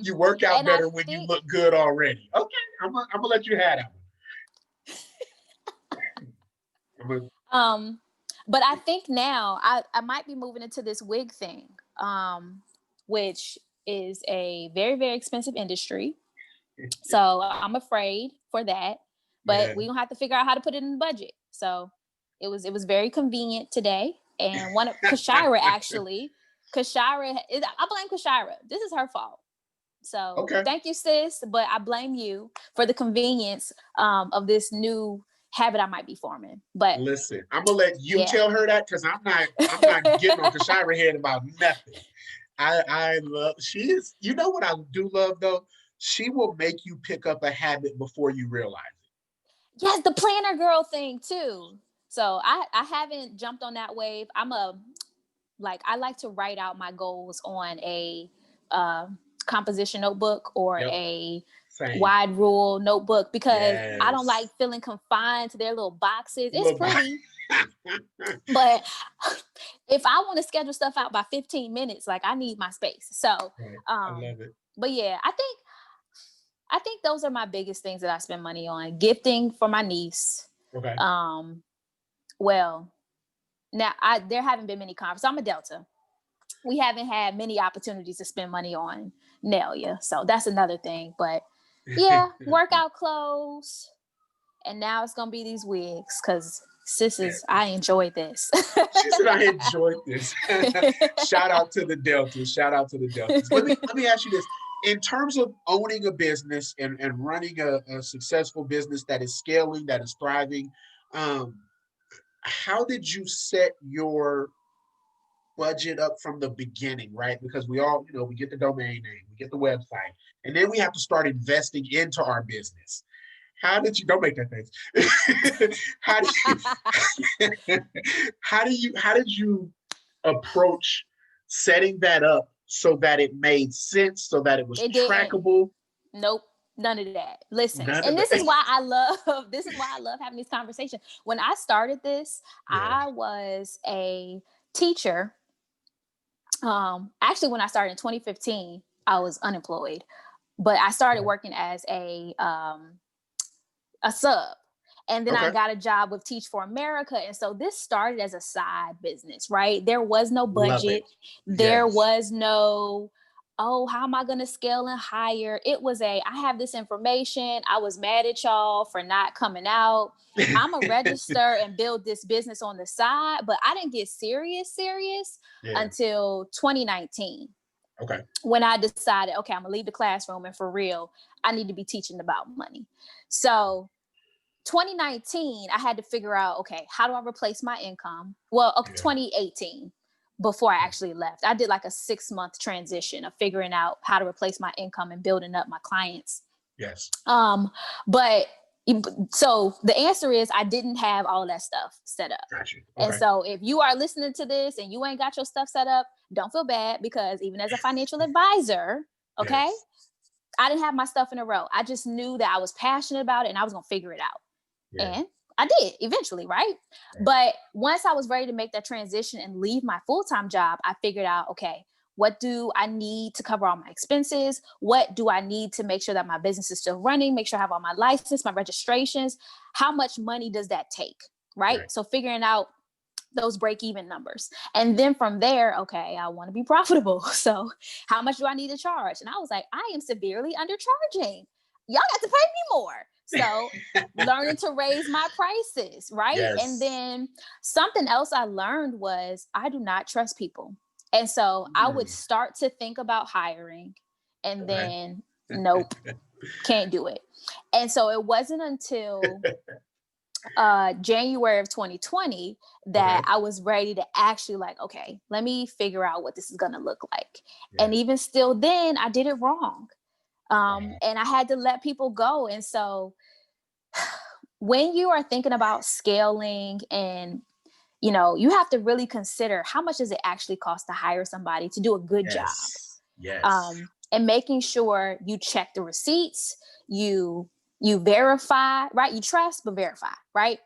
You work out And I better when you think look good already. Okay, I'm gonna let you have that one. um but I think now I might be moving into this wig thing, which is a very, very expensive industry. So I'm afraid for that. But Yeah. we gonna have to figure out how to put it in the budget. So it was very convenient today. And one of Kashira actually, I blame Kashira. This is her fault. So Okay. thank you, sis. But I blame you for the convenience of this new habit I might be forming. But Listen, I'm gonna let you yeah. tell her that because I'm not getting on Kashira head about nothing. I love she is. You know what I do love though? She will make you pick up a habit before you realize Yes, the planner girl thing too. So I haven't jumped on that wave. I like to write out my goals on a uh, composition notebook or it. Yep. a Same. wide rule notebook because I don't Yes. like feeling confined to their little boxes. It's Look. pretty, but if I want to schedule stuff out by 15 minutes, like I need my space. So, Right. I um, love it. but yeah, I think those are my biggest things that I spend money on. Gifting for my niece. Okay. Um, well, now there haven't been many conferences. I'm a Delta. We haven't had many opportunities to spend money on Nelia. So that's another thing. But yeah, workout clothes. And now it's gonna be these wigs because sisters, I enjoy this. She said, "I enjoyed this." Shout out to the Deltas. Shout out to the Deltas. Let me ask you this: in terms of owning a business and running a successful business that is scaling, that is thriving, how did you set your budget up from the beginning, right? Because we all, we get the domain name, we get the website, and then we have to start investing into our business. How did you, don't make that face. how did you, how did you approach setting that up so that it made sense, so that it was It didn't. trackable? Nope. None of that. Listen, None of and it. this is why I love having these conversations. When I started this, Yeah. I was a teacher. Actually, when I started in 2015, I was unemployed, but I started working as a sub. And then I Okay. got a job with Teach for America. And so this started as a side business, right? There was no Love it. budget. There Yes. was no, oh, how am I going to scale and hire? It was I have this information. I was mad at y'all for not coming out. I'm a register and build this business on the side, but I didn't get serious Yeah. until 2019. Okay. When I decided, okay, I'm gonna leave the classroom and for real, I need to be teaching about money. So 2019, I had to figure out, okay, how do I replace my income? Well, okay, 2018, before I actually left, I did like a 6-month transition of figuring out how to replace my income and building up my clients. Yes. But so the answer is I didn't have all that stuff set up. Gotcha. Okay. And so if you are listening to this and you ain't got your stuff set up, don't feel bad, because even as a financial advisor, okay, Yes. I didn't have my stuff in a row. I just knew that I was passionate about it and I was going to figure it out. Yeah. And I did eventually, right? But once I was ready to make that transition and leave my full-time job, I figured out, okay, what do I need to cover all my expenses? What do I need to make sure that my business is still running? Make sure I have all my license, my registrations. How much money does that take? Right? So figuring out those break-even numbers. And then from there, okay, I want to be profitable. So how much do I need to charge? And I was like, I am severely undercharging. Y'all got to pay me more. So learning to raise my prices, right? Yes. And then something else I learned was I do not trust people. And so I would start to think about hiring and then nope, can't do it. And so it wasn't until January of 2020 that I was ready to actually like, okay, let me figure out what this is going to look like. And even still then I did it wrong. And I had to let people go. And so when you are thinking about scaling and you have to really consider how much does it actually cost to hire somebody to do a good job. Yes. And making sure you check the receipts, you verify, right? You trust, but verify, right?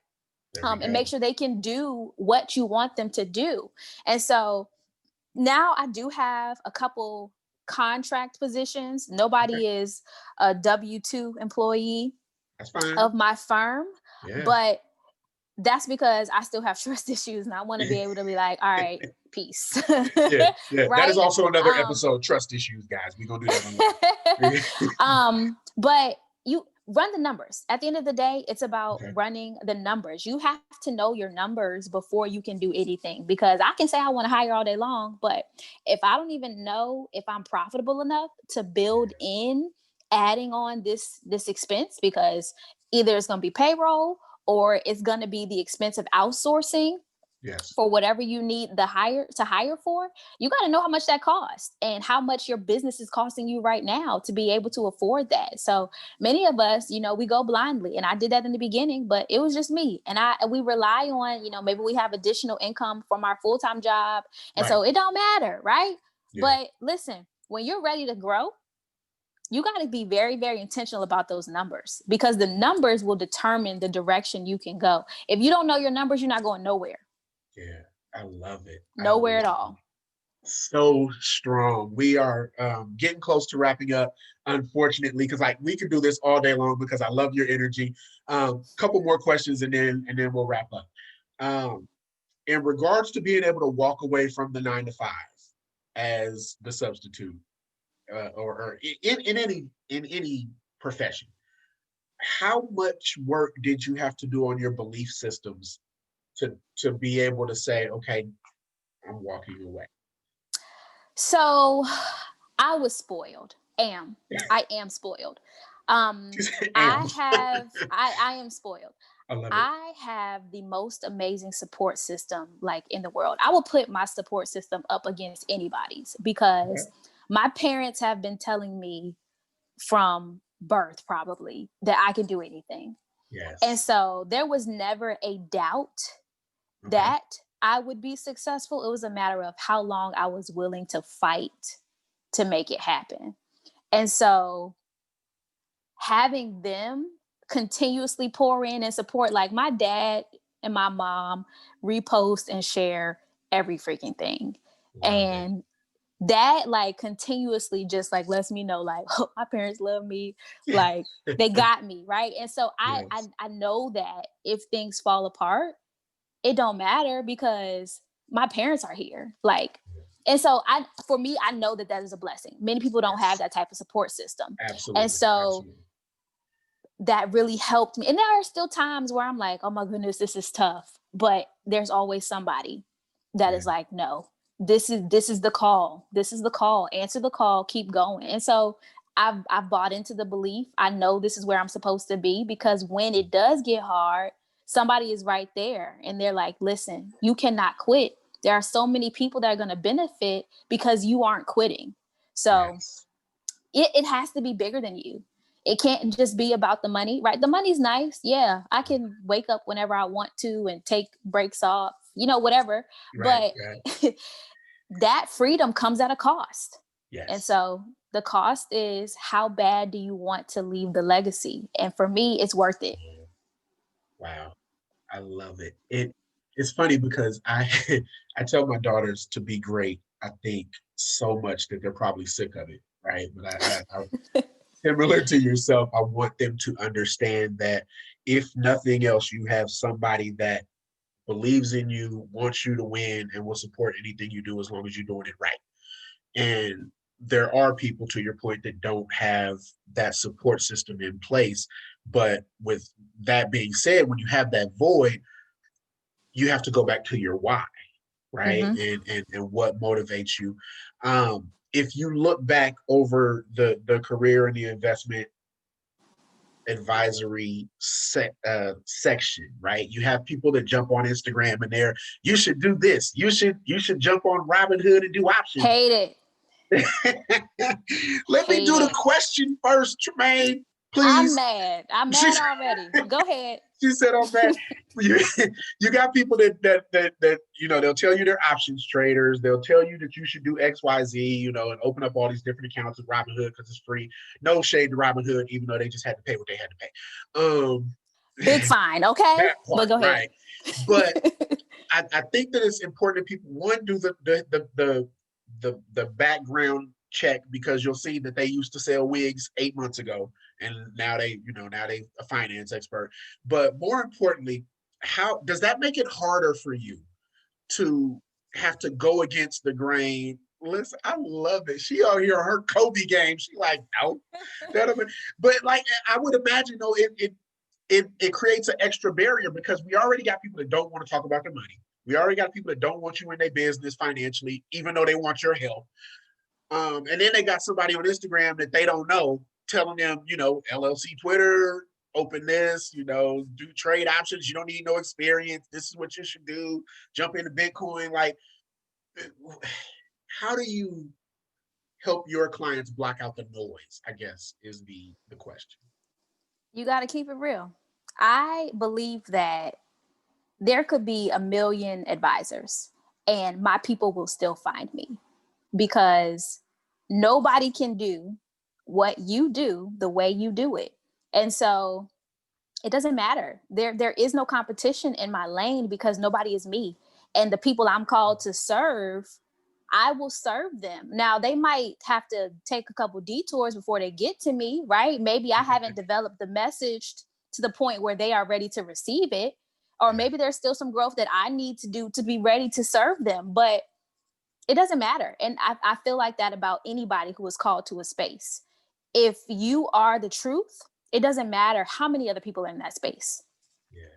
And make sure they can do what you want them to do. And so now I do have a couple contract positions. Nobody is a W-2 employee of my firm, but that's because I still have trust issues and I want to be able to be like, all right, peace. Right? That is also another episode, trust issues, guys. We're going to do that. But you run the numbers. At the end of the day, it's about running the numbers. You have to know your numbers before you can do anything, because I can say I want to hire all day long, but if I don't even know if I'm profitable enough to build in adding on this expense, because either it's going to be payroll or it's going to be the expense of outsourcing for whatever you need to hire for, you got to know how much that costs and how much your business is costing you right now to be able to afford that. So many of us, we go blindly, and I did that in the beginning, but it was just me. And we rely on, maybe we have additional income from our full-time job. And so it don't matter, right? But listen, when you're ready to grow, you got to be very, very intentional about those numbers, because the numbers will determine the direction you can go. If you don't know your numbers, you're not going nowhere. Yeah, I love it. Nowhere at all. So strong. We are getting close to wrapping up, unfortunately, because we could do this all day long because I love your energy. Couple more questions and then we'll wrap up. In regards to being able to walk away from the 9-to-5 as the substitute, or in any profession, how much work did you have to do on your belief systems to be able to say, okay, I'm walking away? So I was spoiled. I am spoiled. I am spoiled. I love it. I have the most amazing support system like in the world. I will put my support system up against anybody's Okay. because my parents have been telling me from birth probably that I can do anything. And Yes. so there was never a doubt Okay. that I would be successful. It was a matter of how long I was willing to fight to make it happen. And so having them continuously pour in and support, like my dad and my mom repost and share every freaking thing. Love it. And that like continuously just like lets me know like, oh, my parents love me, like they got me right. And so Yes. I know that if things fall apart, it don't matter because my parents are here, like. And so for me, I know that that is a blessing. Many people don't have Yes. that type of support system. And Absolutely. so Absolutely. that really helped me. And there are still times where I'm like, oh my goodness, this is tough. But there's always somebody that Yeah. is like, no, this is the call. This is the call. Answer the call, keep going. And so I've bought into the belief. I know this is where I'm supposed to be because when it does get hard, somebody is right there and they're like, listen, you cannot quit. There are so many people that are going to benefit because you aren't quitting. So Yes. it has to be bigger than you. It can't just be about the money, right? The money's nice. Yeah, I can wake up whenever I want to and take breaks off, whatever. Right. But Right. that freedom comes at a cost. And Yes. so the cost is how bad do you want to leave the legacy? And for me, it's worth it. Wow. I love it. It's funny because I I tell my daughters to be great. I think so much that they're probably sick of it, right? But I similar to yourself, I want them to understand that if nothing else, you have somebody that believes in you, wants you to win, and will support anything you do as long as you're doing it right. And there are people, to your point, that don't have that support system in place. But with that being said, when you have that void, you have to go back to your why, right? Mm-hmm. And what motivates you. If you look back over the career and the investment advisory section, right? You have people that jump on Instagram and they're, you should do this. You should jump on Robinhood and do options. Hate it. Let me Hate do the it. question first, Tremaine, I'm please. mad. I'm She, mad already. Go ahead. she said, "I'm bad." You, you got people that they'll tell you they're options traders. They'll tell you that you should do X, Y, Z, and open up all these different accounts with Robinhood because it's free. No shade to Robinhood, even though they just had to pay what they had to pay. Big fine, okay? That But part, go ahead. right? But I think that it's important that people one do the background check because you'll see that they used to sell wigs 8 months ago and now they a finance expert. But more importantly, how does that make it harder for you to have to go against the grain? Listen, I love it. She out here her Kobe game. She like, no, but like I would imagine though, it creates an extra barrier because we already got people that don't want to talk about their money. We already got people that don't want you in their business financially, even though they want your help. And then they got somebody on Instagram that they don't know telling them, LLC Twitter, open this, do trade options. You don't need no experience. This is what you should do. Jump into Bitcoin. Like, how do you help your clients block out the noise? I guess is the question. You got to keep it real. I believe that there could be a million advisors and my people will still find me because nobody can do what you do the way you do it. And so it doesn't matter. There is no competition in my lane because nobody is me. And the people I'm called to serve, I will serve them. Now they might have to take a couple detours before they get to me, right? Maybe I haven't developed the message to the point where they are ready to receive it. Or Yeah. maybe there's still some growth that I need to do to be ready to serve them. But it doesn't matter. And I feel like that about anybody who is called to a space. If you are the truth, it doesn't matter how many other people are in that space. Yeah.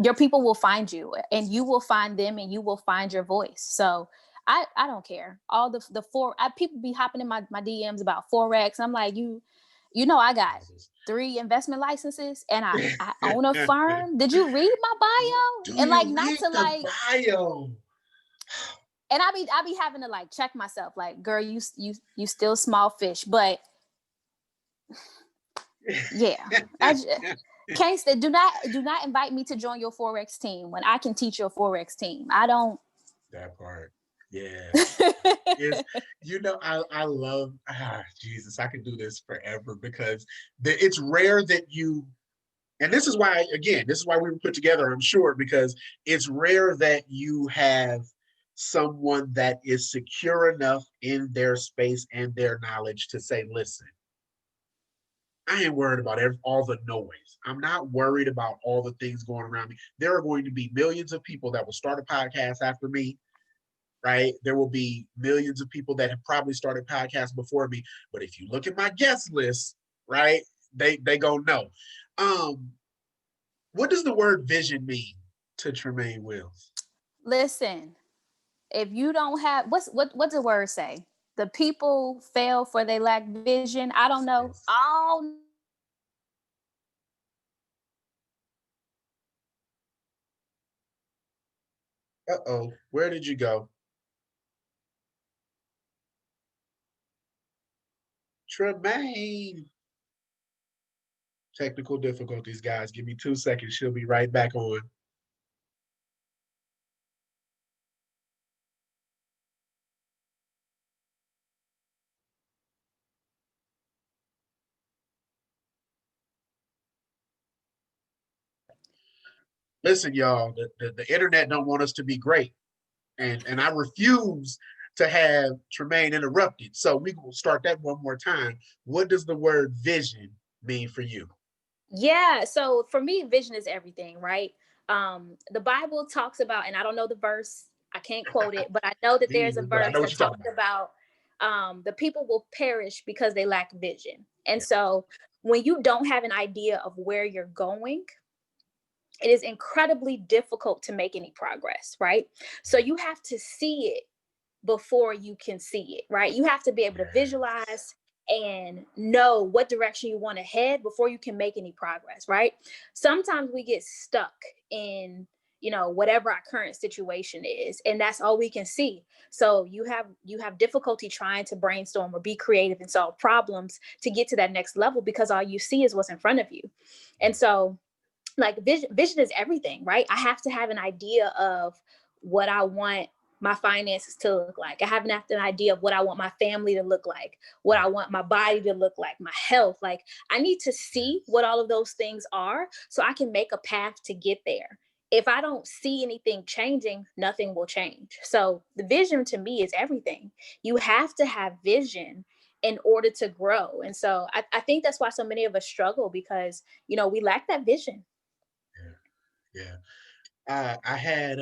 Your people will find you and you will find them and you will find your voice. So I don't care. All the people be hopping in my DMs about Forex. I'm like, You know, I got 3 investment licenses and I own a firm. Did you read my bio? Do And like you not read to the like bio? and I be having to like check myself like, girl, you still small fish, but yeah. I can't say, do not invite me to join your Forex team when I can teach your Forex team. I don't. That part. Yeah. Is I love Jesus, I could do this forever because it's rare that you, and this is why, again, this is why we were put together, I'm sure, because it's rare that you have someone that is secure enough in their space and their knowledge to say, listen, I ain't worried about all the noise. I'm not worried about all the things going around me. There are going to be millions of people that will start a podcast after me, right? There will be millions of people that have probably started podcasts before me. But if you look at my guest list, right, they go no. What does the word vision mean to Tremaine Wills? Listen, if you don't have what's the word say? The people fail for they lack vision. I don't know. Yes. Oh, Uh-oh, where did you go? Tremaine. Technical difficulties, guys. Give me 2 seconds. She'll be right back on. Listen, y'all, the internet don't want us to be great. And I refuse to have Tremaine interrupted. So we will start that one more time. What does the word vision mean for you? yeah. So for me, vision is everything, right? The Bible talks about, and I don't know the verse, I can't quote it, but I know that there's a But I verse know what that you're talking talks about. about the people will perish because they lack vision. And Yeah. so when you don't have an idea of where you're going, it is incredibly difficult to make any progress, right? So you have to see it before you can see it, right? You have to be able to visualize and know what direction you want to head before you can make any progress, right? Sometimes we get stuck in, whatever our current situation is, and that's all we can see. So you have difficulty trying to brainstorm or be creative and solve problems to get to that next level because all you see is what's in front of you. And so like vision is everything, right? I have to have an idea of what I want my finances to look like. I have an idea of what I want my family to look like, what I want my body to look like, my health. Like I need to see what all of those things are so I can make a path to get there. If I don't see anything changing, nothing will change. So the vision to me is everything. You have to have vision in order to grow. And so I think that's why so many of us struggle because, we lack that vision. Yeah. Yeah. I had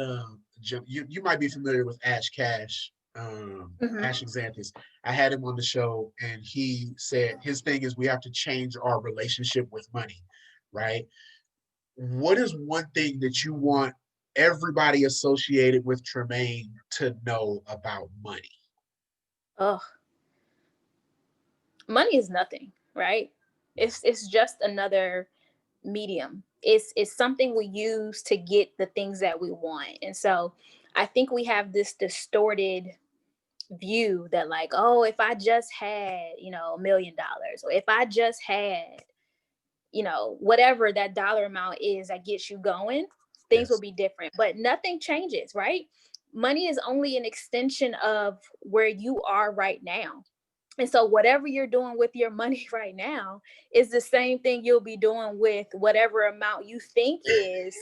you might be familiar with Ash Cash, Mhm. Ash Xanthus. I had him on the show, and he said his thing is we have to change our relationship with money, right? What is one thing that you want everybody associated with Tremaine to know about money? Ugh, money is nothing, right? It's just another medium. It's something we use to get the things that we want. And so I think we have this distorted view that like, oh, if I just had, $1 million, or if I just had, whatever that dollar amount is that gets you going, things will Yes. be different. But nothing changes, right? Money is only an extension of where you are right now. And so whatever you're doing with your money right now is the same thing you'll be doing with whatever amount you think is,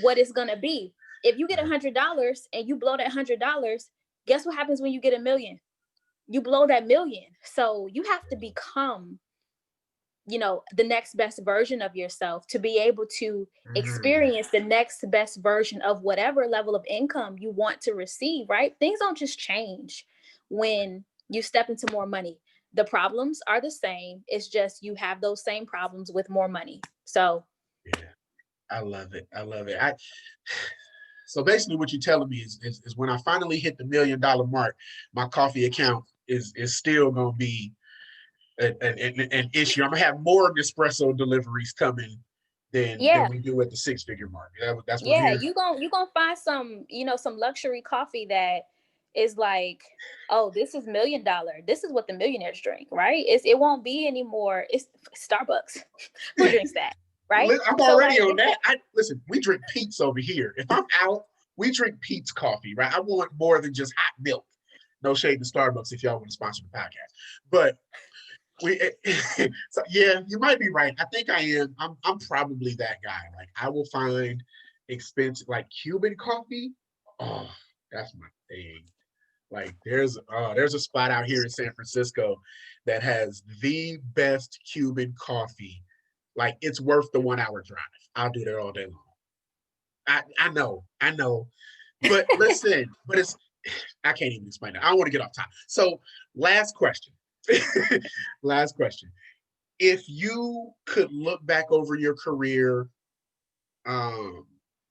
what it's gonna be. If you get $100 and you blow that $100, guess what happens when you get a million? You blow that million. So you have to become, the next best version of yourself to be able to Mm, experience the next best version of whatever level of income you want to receive, right? Things don't just change when you step into more money. The problems are the same. It's just you have those same problems with more money. So, yeah, I love it. I love it. So basically, what you're telling me is when I finally hit the $1 million mark, my coffee account is still gonna be an issue. I'm gonna have more Nespresso deliveries coming than Yeah. we do at the six-figure mark. That's what I'm Yeah, hearing. you gonna find some, some luxury coffee that is like, oh, this is $1 million. This is what the millionaires drink, right? It won't be anymore. It's Starbucks. Who drinks that, right? I'm So already like, on that. Listen, we drink Pete's over here. If I'm out, we drink Pete's coffee, right? I want more than just hot milk. No shade to Starbucks if y'all want to sponsor the podcast. But we so yeah, you might be right. I think I am. I'm probably that guy. Like I will find expensive like Cuban coffee. Oh, that's my thing. Like there's a spot out here in San Francisco that has the best Cuban coffee. Like it's worth the 1 hour drive. I'll do that all day long. I know. But listen, but it's I can't even explain it. I don't want to get off time. So last question. Last question. If you could look back over your career um,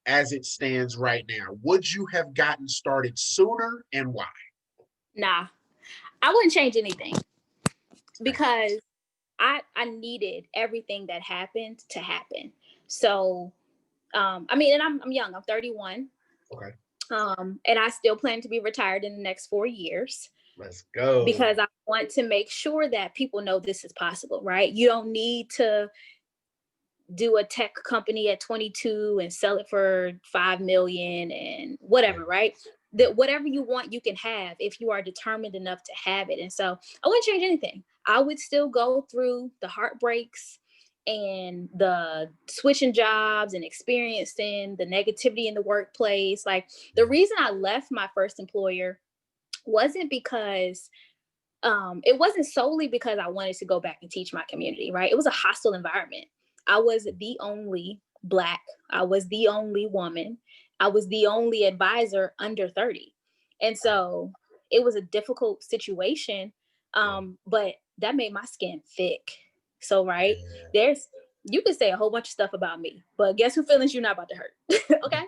as it stands right now, would you have gotten started sooner and why? nah, I wouldn't change anything Nice. because I needed everything that happened to happen. So, I mean, and I'm young. I'm 31. Okay. And I still plan to be retired in the next 4 years Let's go. because I want to make sure that people know this is possible, right? You don't need to do a tech company at 22 and sell it for 5 million and Yeah. whatever, right? That whatever you want, you can have if you are determined enough to have it. And so I wouldn't change anything. I would still go through the heartbreaks and the switching jobs and experiencing the negativity in the workplace. Like the reason I left my first employer wasn't because it wasn't solely because I wanted to go back and teach my community, right? It was a hostile environment. I was the only Black, I was the only woman, I was the only advisor under 30. And so it was a difficult situation, Yeah. but that made my skin thick. So, right, Yeah. there's, you could say a whole bunch of stuff about me, but guess who feelings you're not about to hurt? Okay.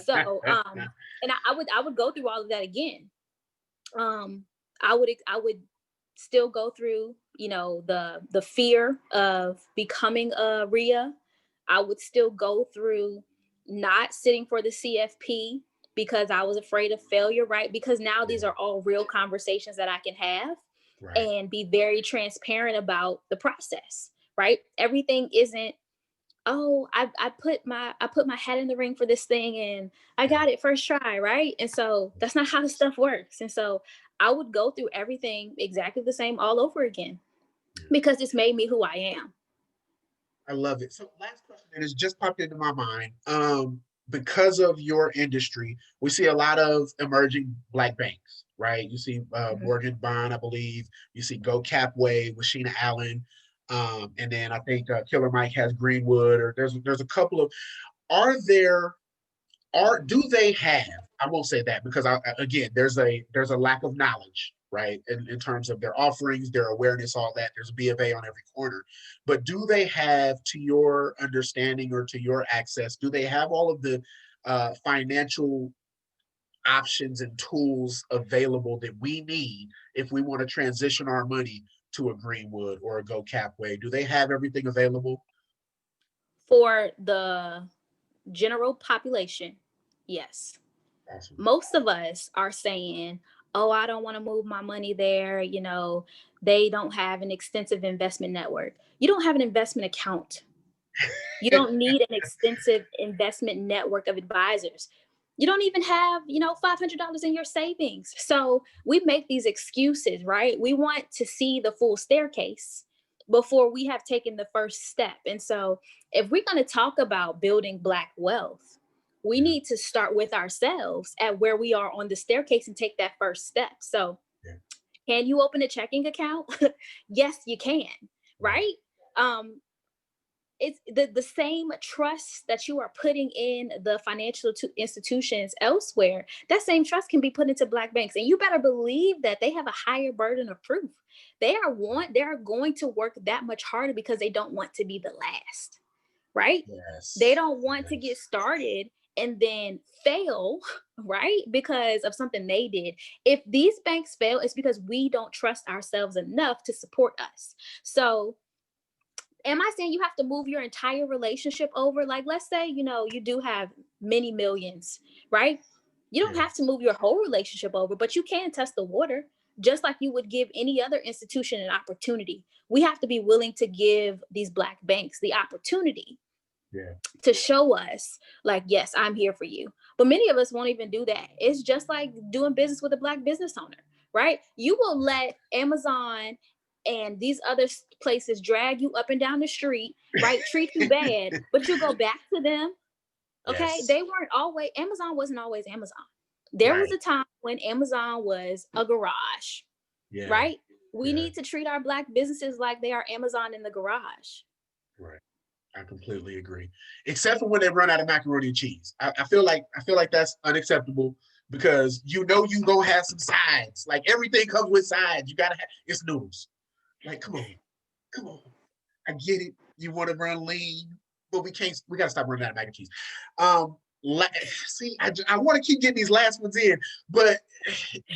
So, and I would go through all of that again. um I would still go through, the fear of becoming a RIA. I would still go through not sitting for the CFP because I was afraid of failure, right? Because now these Yeah. are all real conversations that I can have Right. and be very transparent about the process, right? Everything isn't, oh, I put my hat in the ring for this thing and I Yeah. got it first try, right? And so that's not how the stuff works. And so I would go through everything exactly the same all over again Yeah. because it's made me who I am. I love it. So last question that has just popped into my mind. Because of your industry, we see a lot of emerging Black banks, right? You see Mhm. Morgan Bond, I believe. You see Go Capway with Sheena Allen. And then I think Killer Mike has Greenwood, or there's a couple of are there are do they have, I won't say that because again there's a lack of knowledge, right, in terms of their offerings, their awareness, all that. There's a B of A on every corner, but do they have, to your understanding or to your access, do they have all of the financial options and tools available that we need if we want to transition our money to a Greenwood or a Go Capway? Do they have everything available? For the general population, yes. Awesome. Most of us are saying, oh, I don't want to move my money there. They don't have an extensive investment network. You don't have an investment account. You don't need an extensive investment network of advisors. You don't even have, $500 in your savings. So we make these excuses, right? We want to see the full staircase before we have taken the first step. And so if we're going to talk about building Black wealth, we Yeah, need to start with ourselves at where we are on the staircase and take that first step. So yeah, can you open a checking account? Yes, you can, right. right? Um, it's the same trust that you are putting in the financial institutions elsewhere. That same trust can be put into Black banks, and you better believe that they have a higher burden of proof. They are going to work that much harder because they don't want to be the last, right? They Yes. don't want to get Yes. started and then fail right? Because of something they did. If these banks fail, it's because we don't trust ourselves enough to support us. So, am I saying you have to move your entire relationship over? Like, let's say, you do have many millions, right? You don't have Yes. to move your whole relationship over, but you can test the water just like you would give any other institution an opportunity. We have to be willing to give these Black banks the opportunity Yeah. to show us, like, yes, I'm here for you. But many of us won't even do that. It's just like doing business with a Black business owner, right? You will let Amazon and these other places drag you up and down the street, right? Treat you bad, but you go back to them. Okay. Yes. They weren't always, Amazon wasn't always Amazon. There was Right. a time when Amazon was a garage, Yeah. right? We Yeah. need to treat our Black businesses like they are Amazon in the garage. Right. I completely agree. Except for when they run out of macaroni and cheese. I feel like that's unacceptable because you gonna have some sides. Like everything comes with sides. You gotta have it's noodles. Like, come on, come on. I get it. You want to run lean, but we can't. We gotta stop running out of mac and cheese. Um, see, I want to keep getting these last ones in, but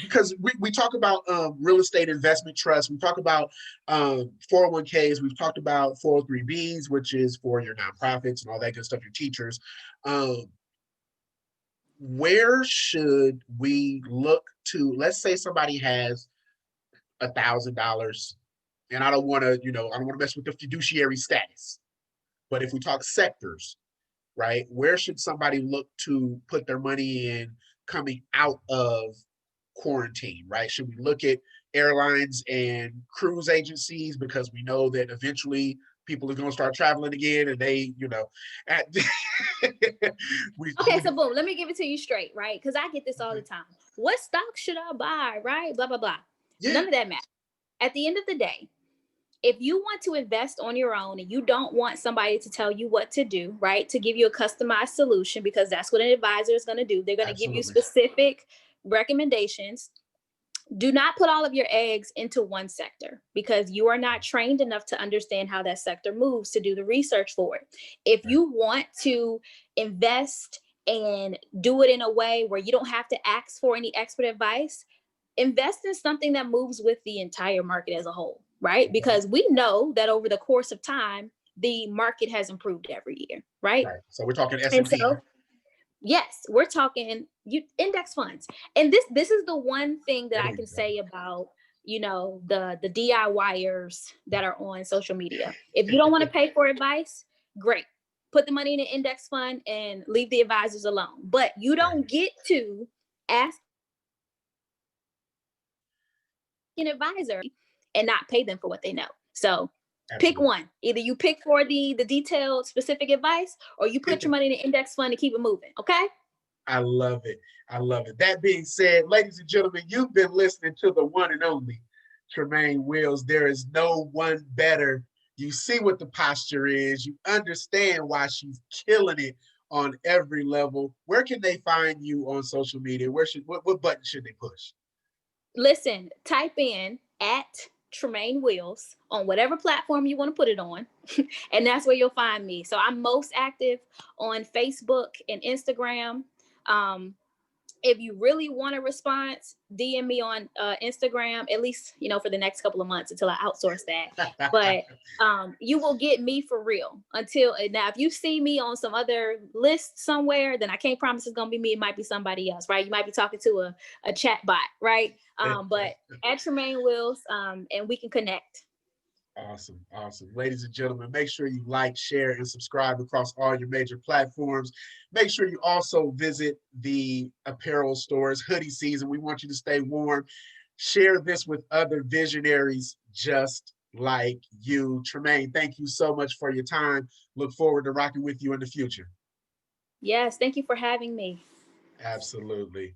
because we talk about real estate investment trusts, we talk about 401ks, we've talked about 403bs, which is for your nonprofits and all that good stuff, your teachers. Um, where should we look to? Let's say somebody has $1,000, and I don't want to, I don't want to mess with the fiduciary status. But if we talk sectors, right, where should somebody look to put their money in coming out of quarantine, right? Should we look at airlines and cruise agencies because we know that eventually people are going to start traveling again and they, at, Okay, so boom, let me give it to you straight, right? Because I get this all the okay. time. What stock should I buy, right? Blah, blah, blah. Yeah, None of that matters. At the end of the day, if you want to invest on your own and you don't want somebody to tell you what to do, right? To give you a customized solution, because that's what an advisor is going to do. They're going to give you absolutely. specific recommendations. Do not put all of your eggs into one sector because you are not trained enough to understand how that sector moves to do the research for it. If Right. you want to invest and do it in a way where you don't have to ask for any expert advice, invest in something that moves with the entire market as a whole, right? Okay. Because we know that over the course of time, the market has improved every year, right? Right. So we're talking And S&P. so yes, we're talking you index funds. And this is the one thing that There I we can go. say about the DIYers that are on social media. If you don't want to pay for advice, great. Put the money in an index fund and leave the advisors alone. But you Right. don't get to ask an advisor and not pay them for what they know. So pick Absolutely. one. Either you pick for the detailed specific advice or you put your money in an index fund and keep it moving. Okay? I love it. I love it. That being said, ladies and gentlemen, you've been listening to the one and only Tremaine Wills. There is no one better. You see what the posture is. You understand why she's killing it on every level. Where can they find you on social media? What button should they push? Listen, type in at Tremaine Wills on whatever platform you want to put it on. And that's where you'll find me. So I'm most active on Facebook and Instagram. Um, if you really want a response, DM me on Instagram, at least, for the next couple of months until I outsource that. But you will get me for real until now. If you see me on some other list somewhere, then I can't promise it's gonna be me. It might be somebody else, right? You might be talking to a chat bot, right? But at Tremaine Wills, and we can connect. Awesome. Awesome. Ladies and gentlemen, make sure you like, share, and subscribe across all your major platforms. Make sure you also visit the apparel stores, hoodie season. We want you to stay warm. Share this with other visionaries just like you. Tremaine, thank you so much for your time. Look forward to rocking with you in the future. Yes, thank you for having me. Absolutely.